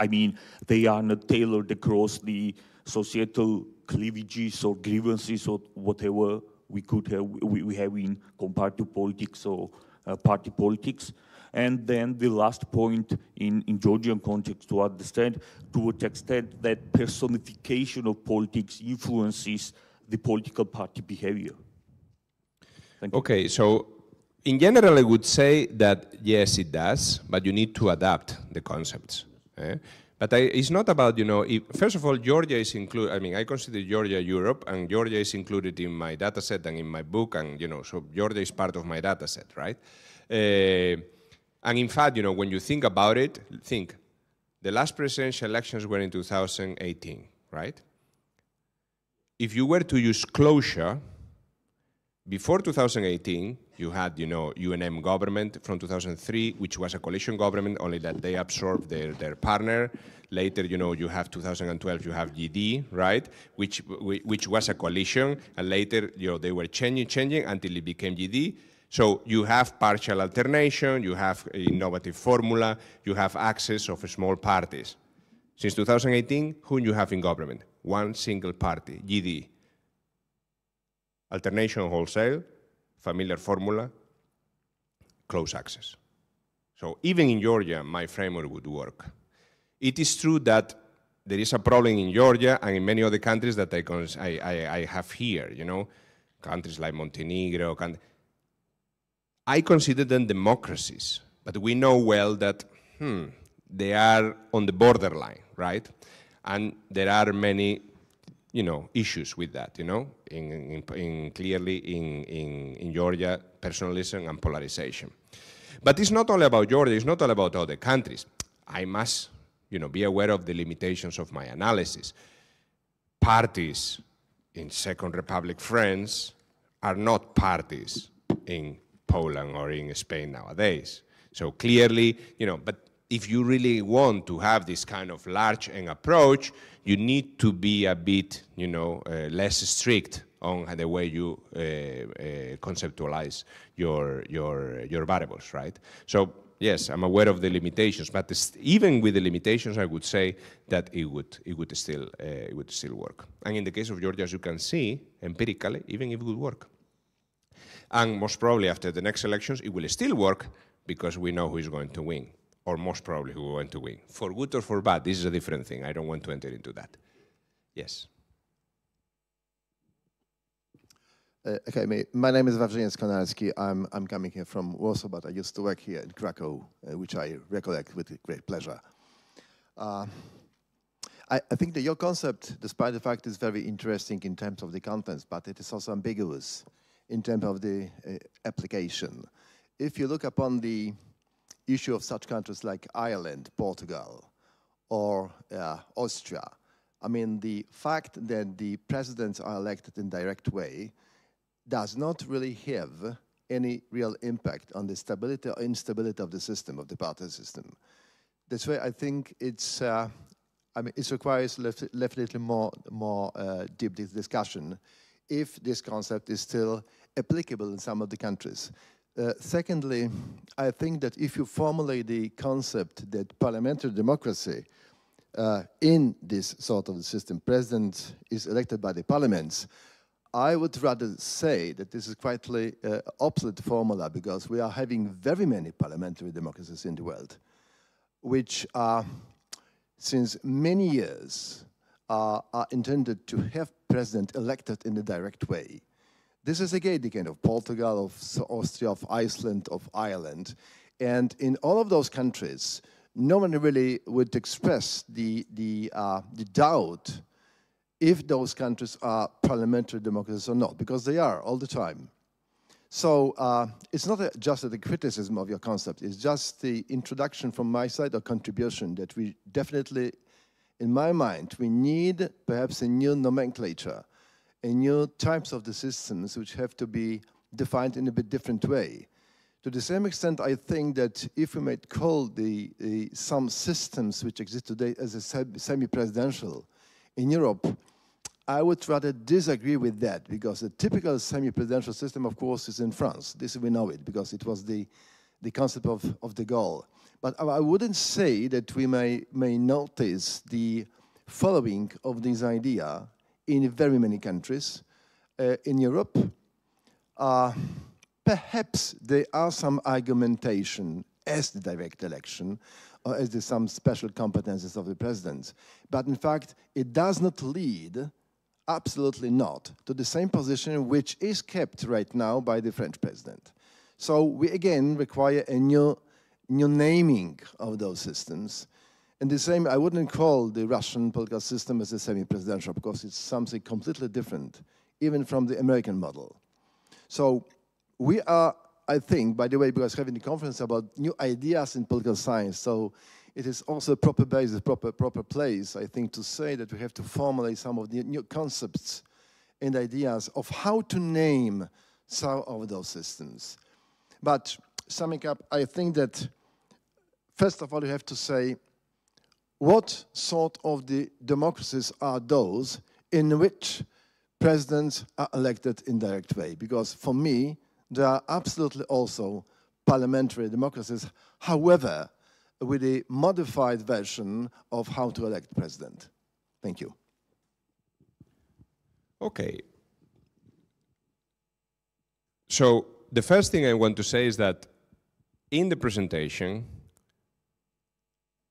I mean, they are not tailored across the societal cleavages or grievances or whatever we could have, we have in comparative politics or party politics. And then the last point in Georgian context to understand to what extent that personification of politics influences the political party behavior. Thank you. Okay, so in general, I would say that yes, it does, but you need to adapt the concepts. But it's not about, first of all, Georgia is included, I mean, I consider Georgia Europe, and Georgia is included in my data set and in my book, and, so Georgia is part of my data set, right? And in fact, when you think about it, the last presidential elections were in 2018, right? If you were to use closure, before 2018, you had, UNM government from 2003, which was a coalition government, only that they absorbed their partner. Later, you have 2012, you have GD, right? Which was a coalition, and later, they were changing until it became GD. So you have partial alternation, you have innovative formula, you have access of small parties. Since 2018, who you have in government? One single party, GD. Alternation wholesale, familiar formula, close access. So even in Georgia, my framework would work. It is true that there is a problem in Georgia and in many other countries that I have here, you know, countries like Montenegro. I consider them democracies, but we know well that they are on the borderline, right? And there are many, you know, issues with that, you know, clearly in Georgia, personalism and polarization. But it's not only about Georgia, it's not all about other countries. I must, you know, be aware of the limitations of my analysis. Parties in Second Republic France are not parties in Poland or in Spain nowadays. So clearly, you know, but if you really want to have this kind of large end approach, you need to be a bit, you know, less strict on the way you conceptualize your variables, right? So yes, I'm aware of the limitations, but even with the limitations, I would say that it would still work. And in the case of Georgia, as you can see, empirically, even it would work. And most probably after the next elections, it will still work because we know who is going to win, or most probably who is going to win. For good or for bad, this is a different thing. I don't want to enter into that. Yes. Okay, my name is Wawrzyniec Konarski. I'm coming here from Warsaw, but I used to work here in Krakow, which I recollect with great pleasure. I think that your concept, despite the fact it's very interesting in terms of the contents, but it is also ambiguous in terms of the application. If you look upon the issue of such countries like Ireland, Portugal, or Austria, I mean, the fact that the presidents are elected in direct way does not really have any real impact on the stability or instability of the system, of the party system. That's why I think it's, I mean, it requires definitely more deep discussion if this concept is still applicable in some of the countries. Secondly, I think that if you formulate the concept that parliamentary democracy in this sort of system, president is elected by the parliaments, I would rather say that this is quite an obsolete formula because we are having very many parliamentary democracies in the world, which are, since many years, are intended to have president elected in a direct way. This is again the kind of Portugal, of Austria, of Iceland, of Ireland. And in all of those countries, no one really would express the doubt if those countries are parliamentary democracies or not, because they are all the time. So it's not just a criticism of your concept, it's just the introduction from my side or contribution that we definitely, in my mind, we need perhaps a new nomenclature, a new types of the systems which have to be defined in a bit different way. To the same extent, I think that if we might call some systems which exist today as a semi-presidential in Europe, I would rather disagree with that because the typical semi-presidential system, of course, is in France. This we know it because it was the concept of de Gaulle. But I wouldn't say that we may notice the following of this idea in very many countries in Europe. Perhaps there are some argumentation as the direct election or as some special competences of the president. But in fact, it does not lead, absolutely not, to the same position which is kept right now by the French president. So we again require a new naming of those systems. And the same, I wouldn't call the Russian political system as a semi-presidential because it's something completely different, even from the American model. So we are, I think, by the way, because having a conference about new ideas in political science, so it is also a proper basis, proper place, I think, to say that we have to formulate some of the new concepts and ideas of how to name some of those systems. But summing up, I think that, first of all, you have to say, what sort of the democracies are those in which presidents are elected in direct way? Because for me, there are absolutely also parliamentary democracies, however, with a modified version of how to elect president. Thank you. Okay. So the first thing I want to say is that in the presentation,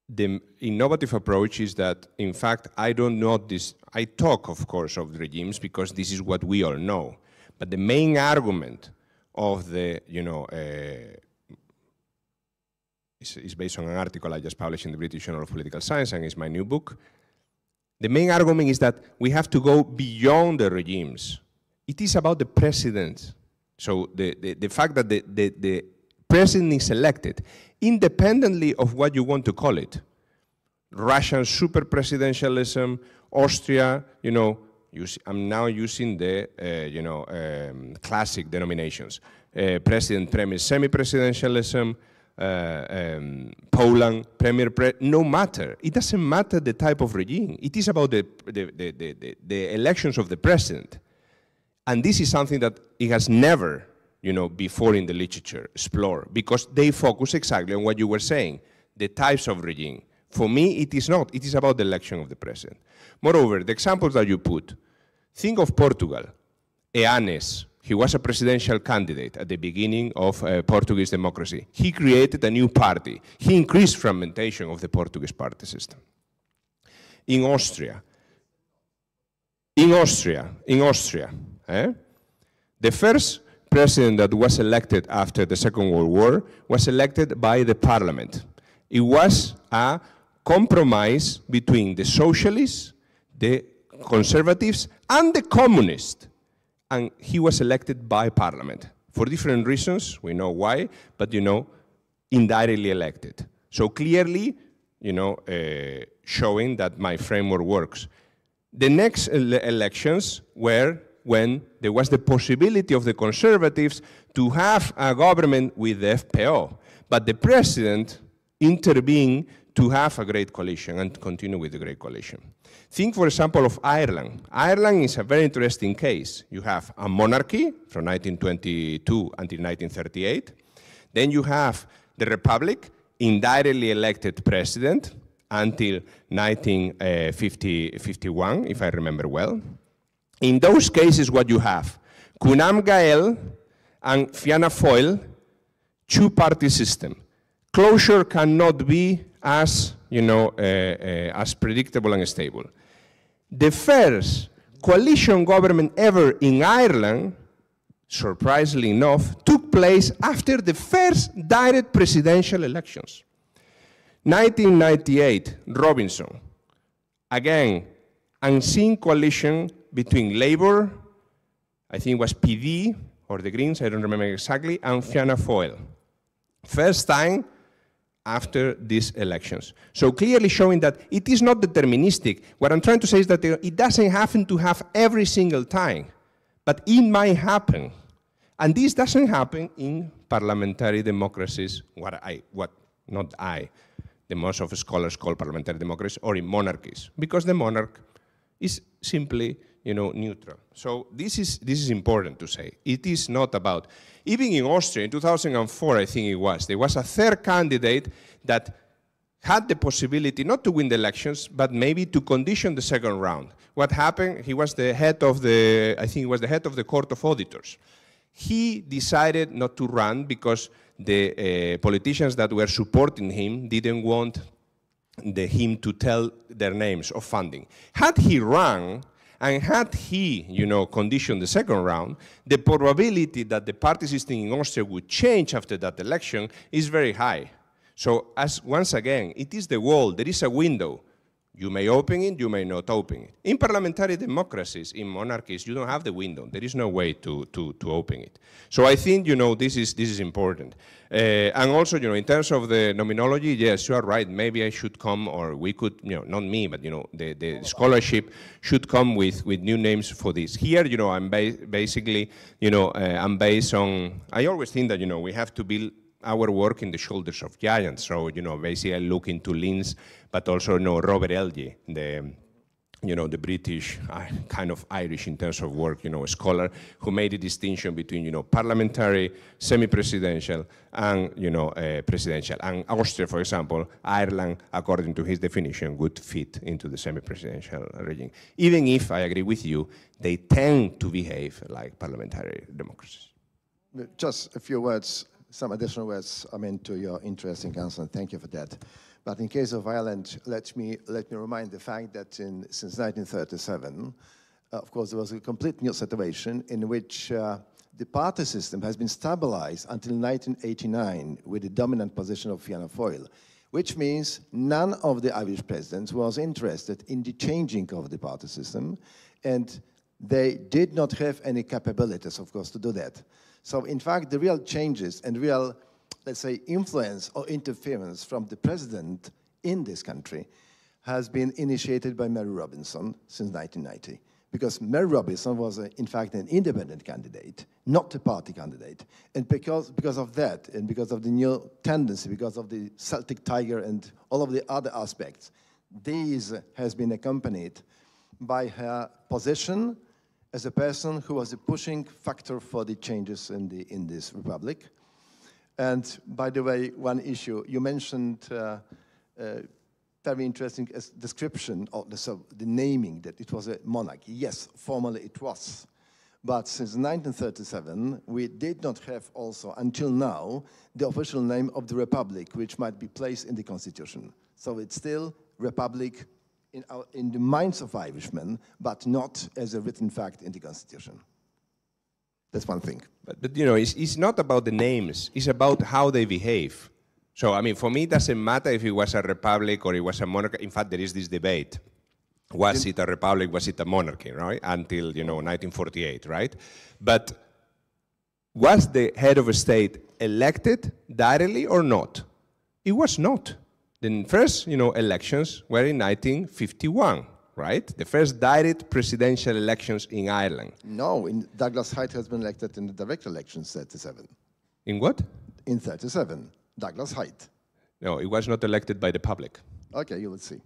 the innovative approach is that, in fact, I don't know this. I talk, of course, of the regimes because this is what we all know. But the main argument of the, is based on an article I just published in the British Journal of Political Science, and it's my new book. The main argument is that we have to go beyond the regimes. It is about the president. So the fact that the president is elected, independently of what you want to call it, Russian super presidentialism, Austria, I'm now using the classic denominations. President premier semi-presidentialism, Poland premier no matter. It doesn't matter the type of regime. It is about the elections of the president. And this is something that it has never, before in the literature explored, because they focus exactly on what you were saying, the types of regime. For me, it is not. It is about the election of the president. Moreover, the examples that you put, think of Portugal. Eanes, he was a presidential candidate at the beginning of Portuguese democracy. He created a new party. He increased fragmentation of the Portuguese party system. In Austria, the first president that was elected after the Second World War was elected by the parliament. It was a compromise between the socialists, the conservatives, and the communists. And he was elected by parliament. For different reasons, we know why, but indirectly elected. So clearly, showing that my framework works. The next elections were when there was the possibility of the conservatives to have a government with the FPO, but the president intervened to have a great coalition and continue with the great coalition. Think, for example, of Ireland. Ireland is a very interesting case. You have a monarchy from 1922 until 1938. Then you have the republic, indirectly elected president until 1951, if I remember well. In those cases, what you have, Cunham Gael and Fianna Fáil, two-party system. Closure cannot be as, as predictable and stable. The first coalition government ever in Ireland, surprisingly enough, took place after the first direct presidential elections. 1998, Robinson. Again, unseen coalition between Labour, I think it was PD, or the Greens, I don't remember exactly, and Fianna Fáil. First time after these elections. So clearly showing that it is not deterministic. What I'm trying to say is that it doesn't happen to have every single time, but it might happen. And this doesn't happen in parliamentary democracies, the most of scholars call parliamentary democracies, or in monarchies, because the monarch is simply, neutral. So this is important to say. It is not about, even in Austria in 2004, I think it was, there was a third candidate that had the possibility not to win the elections, but maybe to condition the second round. What happened? He was the head of the, I think he was the head of the Court of Auditors. He decided not to run because the politicians that were supporting him didn't want him to tell their names of funding. Had he run, and had he, conditioned the second round, the probability that the party system in Austria would change after that election is very high. So, once again, it is the wall. There is a window. You may open it, you may not open it. In parliamentary democracies, in monarchies, you don't have the window. There is no way to open it. So I think, this is important. And also, in terms of the nominology, yes, you are right. Maybe I should come, or we could, not me, but, the scholarship should come with new names for this. Here, I'm basically, I'm based on, I always think that, we have to build our work in the shoulders of giants. So, basically I look into Linz, but also Robert Elge, the you know, the British, kind of Irish in terms of work, you know, scholar who made a distinction between, you know, parliamentary, semi-presidential, and, you know, presidential. And Austria, for example, Ireland, according to his definition, would fit into the semi-presidential regime. Even if, I agree with you, they tend to behave like parliamentary democracies. Just a few words, some additional words, I mean, to your interesting answer, and thank you for that. But in case of Ireland, let me remind the fact that since 1937, of course, there was a complete new situation in which the party system has been stabilized until 1989 with the dominant position of Fianna Fáil, which means none of the Irish presidents was interested in the changing of the party system, and they did not have any capabilities, of course, to do that. So, in fact, the real changes and real, let's say, influence or interference from the president in this country has been initiated by Mary Robinson since 1990. Because Mary Robinson was, in fact, an independent candidate, not a party candidate. And because of that, and because of the new tendency, because of the Celtic Tiger and all of the other aspects, this has been accompanied by her position as a person who was a pushing factor for the changes in this republic. And by the way, one issue, you mentioned very interesting description of the naming, that it was a monarchy. Yes, formally it was. But since 1937, we did not have also, until now, the official name of the republic, which might be placed in the constitution. So it's still republic in the minds of Irishmen, but not as a written fact in the constitution. That's one thing. But you know, it's not about the names. It's about how they behave. So, I mean, for me, it doesn't matter if it was a republic or it was a monarchy. In fact, there is this debate. Was it a republic? Was it a monarchy, right? Until, you know, 1948, right? But was the head of a state elected directly or not? It was not. The first, you know, elections were in 1951. Right? The first direct presidential elections in Ireland. No, Douglas Hyde has been elected in the direct elections, 37. In what? In 37, Douglas Hyde. No, he was not elected by the public. Okay, you will see.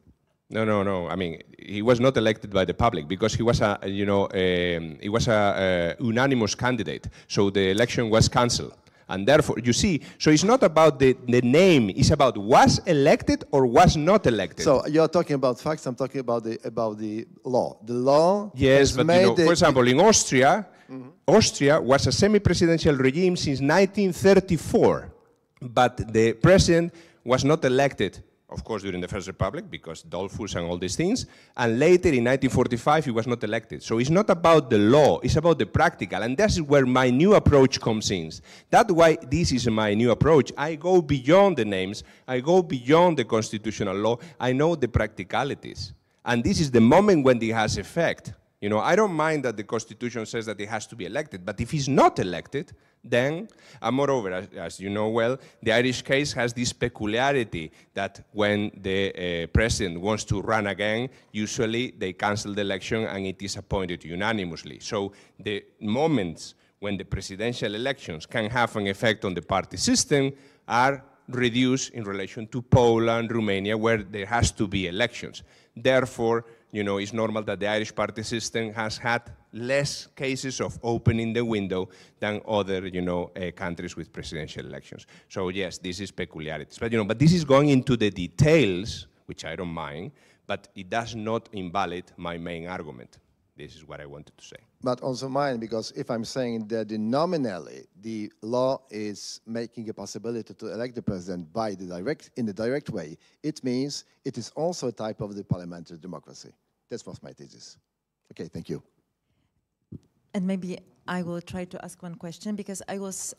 No. I mean, he was not elected by the public because he was a, you know, he was a unanimous candidate. So the election was cancelled. And therefore, you see, so it's not about the name, it's about was elected or was not elected. So you're talking about facts, I'm talking about the law. The law. Yes, but you know, for example, in Austria, Austria was a semi-presidential regime since 1934, but the president was not elected, of course, during the First Republic, because Dollfuss and all these things, and later in 1945 he was not elected. So it's not about the law, it's about the practical, and that's where my new approach comes in. That's why this is my new approach. I go beyond the names, I go beyond the constitutional law, I know the practicalities. And this is the moment when it has effect. You know, I don't mind that the Constitution says that it has to be elected, but if he's not elected, then, and moreover, as you know well, the Irish case has this peculiarity that when the president wants to run again, usually they cancel the election and it is appointed unanimously. So the moments when the presidential elections can have an effect on the party system are reduced in relation to Poland, Romania, where there has to be elections. Therefore, you know, it's normal that the Irish party system has had less cases of opening the window than other, you know, countries with presidential elections. So yes, this is peculiarities. But, you know, but this is going into the details, which I don't mind, but it does not invalid my main argument. This is what I wanted to say. But also mine, because if I'm saying that nominally the law is making a possibility to elect the president in the direct way, it means it is also a type of the parliamentary democracy. That was my thesis. Okay, thank you. And maybe I will try to ask one question, because I was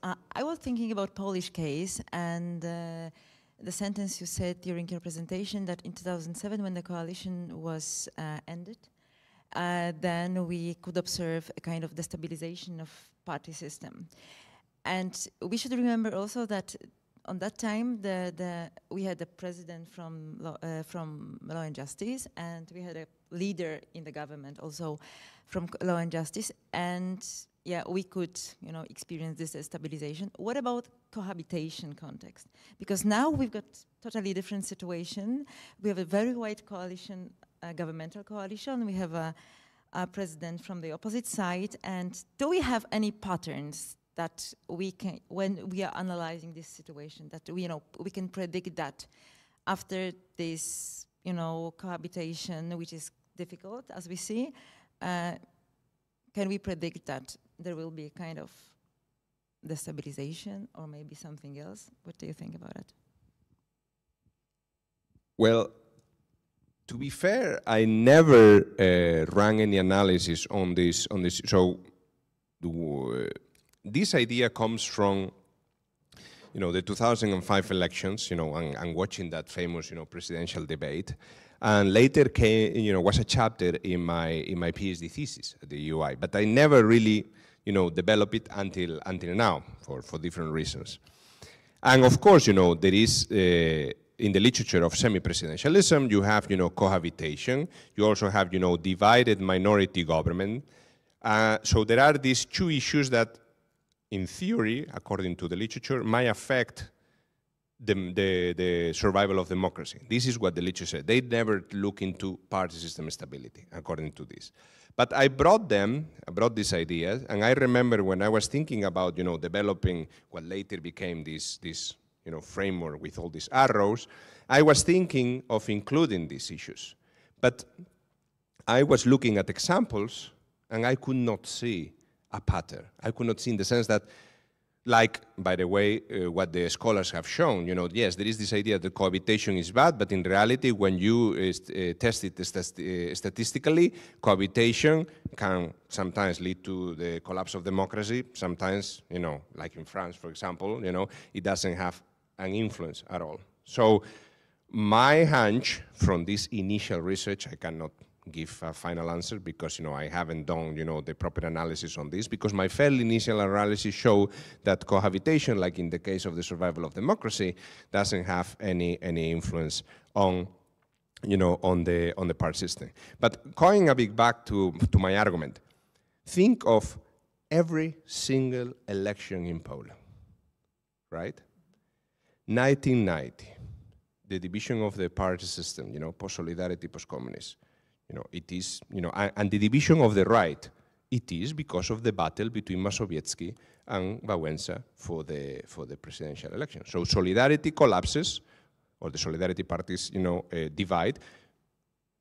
thinking about Polish case and the sentence you said during your presentation that in 2007, when the coalition was ended, then we could observe a kind of destabilization of party system. And we should remember also that on that time, we had a president from Law and Justice, and we had a leader in the government also from Law and Justice, and yeah, we could, you know, experience this destabilization. What about cohabitation context? Because now we've got totally different situation. We have a very wide coalition a governmental coalition. We have a president from the opposite side. And do we have any patterns that we can, when we are analyzing this situation, that we can predict that after this, cohabitation, which is difficult, as we see, can we predict that there will be a kind of destabilization or maybe something else? What do you think about it? Well, to be fair, I never ran any analysis on this. So this idea comes from, the 2005 elections, and watching that famous, presidential debate. And later came, was a chapter in my PhD thesis at the UI. But I never really, developed it until now for different reasons. And of course, there is, in the literature of semi-presidentialism, you have, cohabitation. You also have, divided minority government. So there are these two issues that, in theory, according to the literature, might affect the survival of democracy. This is what the literature said. They never look into party system stability, according to this. But I brought these ideas, and I remember when I was thinking about, developing what later became this framework with all these arrows, I was thinking of including these issues. But I was looking at examples, and I could not see a pattern. I could not see in the sense that, like, by the way, what the scholars have shown, yes, there is this idea that cohabitation is bad, but in reality, when you test it statistically, cohabitation can sometimes lead to the collapse of democracy. Sometimes, like in France, for example, it doesn't have an influence at all. So my hunch from this initial research, I cannot give a final answer because I haven't done the proper analysis on this, because my fairly initial analysis show that cohabitation, like in the case of the survival of democracy, doesn't have any influence on on the party system. But going a bit back to my argument, think of every single election in Poland, right? 1990, the division of the party system, post-solidarity, post-communist. It is, and the division of the right, it is because of the battle between Mazowiecki and Wałęsa for the presidential election. So solidarity collapses, or the solidarity parties, divide.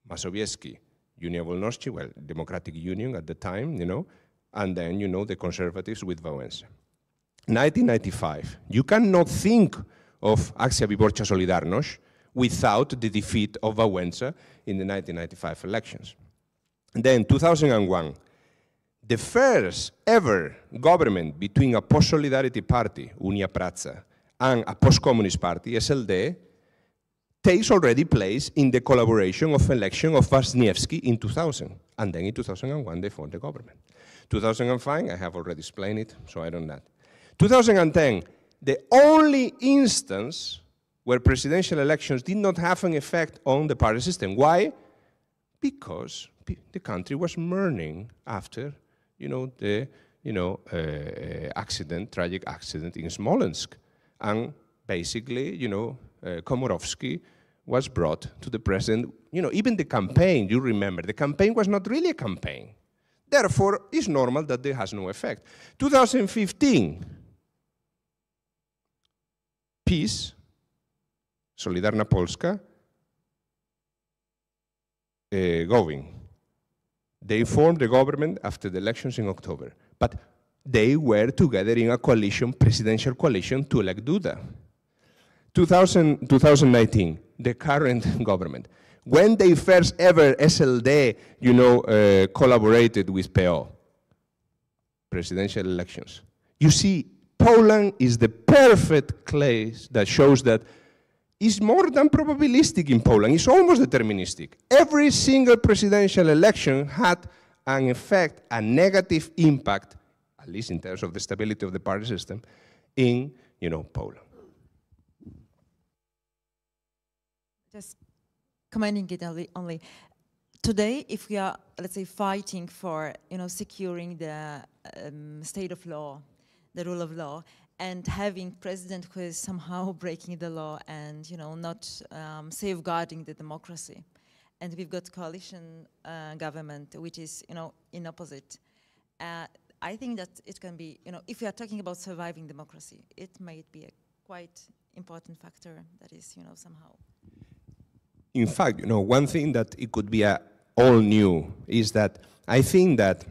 Mazowiecki, Unia Wolności, well, Democratic Union at the time, and then, the conservatives with Wałęsa. 1995, you cannot think of Akcja Wyborcza Solidarność without the defeat of Wałęsa in the 1995 elections. Then 2001, the first ever government between a post-solidarity party, Unia Praca, and a post-communist party, SLD, takes already place in the collaboration of election of Wisniewski in 2000. And then in 2001, they formed the government. 2005, I have already explained it, so I don't know that. 2010, the only instance where presidential elections did not have an effect on the party system. Why? Because the country was mourning after, the, tragic accident in Smolensk. And basically, Komorowski was brought to the president. Even the campaign, you remember, the campaign was not really a campaign. Therefore, it's normal that it has no effect. 2015, peace, Solidarna Polska, going. They formed the government after the elections in October, but they were together in a coalition, presidential coalition, to elect Duda. 2019, the current government. When they first ever SLD, collaborated with PO, presidential elections. You see, Poland is the perfect case that shows that it's more than probabilistic in Poland. It's almost deterministic. Every single presidential election had an effect, a negative impact, at least in terms of the stability of the party system, in Poland. Just commenting it only. Today, if we are, let's say, fighting for, securing the state of law, the rule of law, and having president who is somehow breaking the law and, not safeguarding the democracy, and we've got coalition government, which is, in opposite. I think that it can be, if we are talking about surviving democracy, it might be a quite important factor that is, somehow. In fact, one thing that it could be all new is that I think that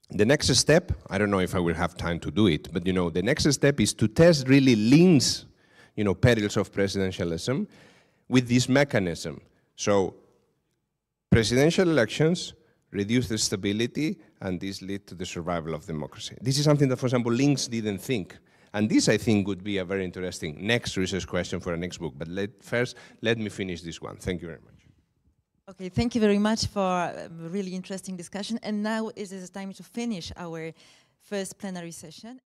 the next step, I don't know if I will have time to do it, but the next step is to test really links, perils of presidentialism with this mechanism. So presidential elections reduce the stability, and this lead to the survival of democracy. This is something that, for example, Links didn't think. And this, I think, would be a very interesting next research question for a next book. But first, let me finish this one. Thank you very much. Okay, thank you very much for a really interesting discussion. And now it is time to finish our first plenary session.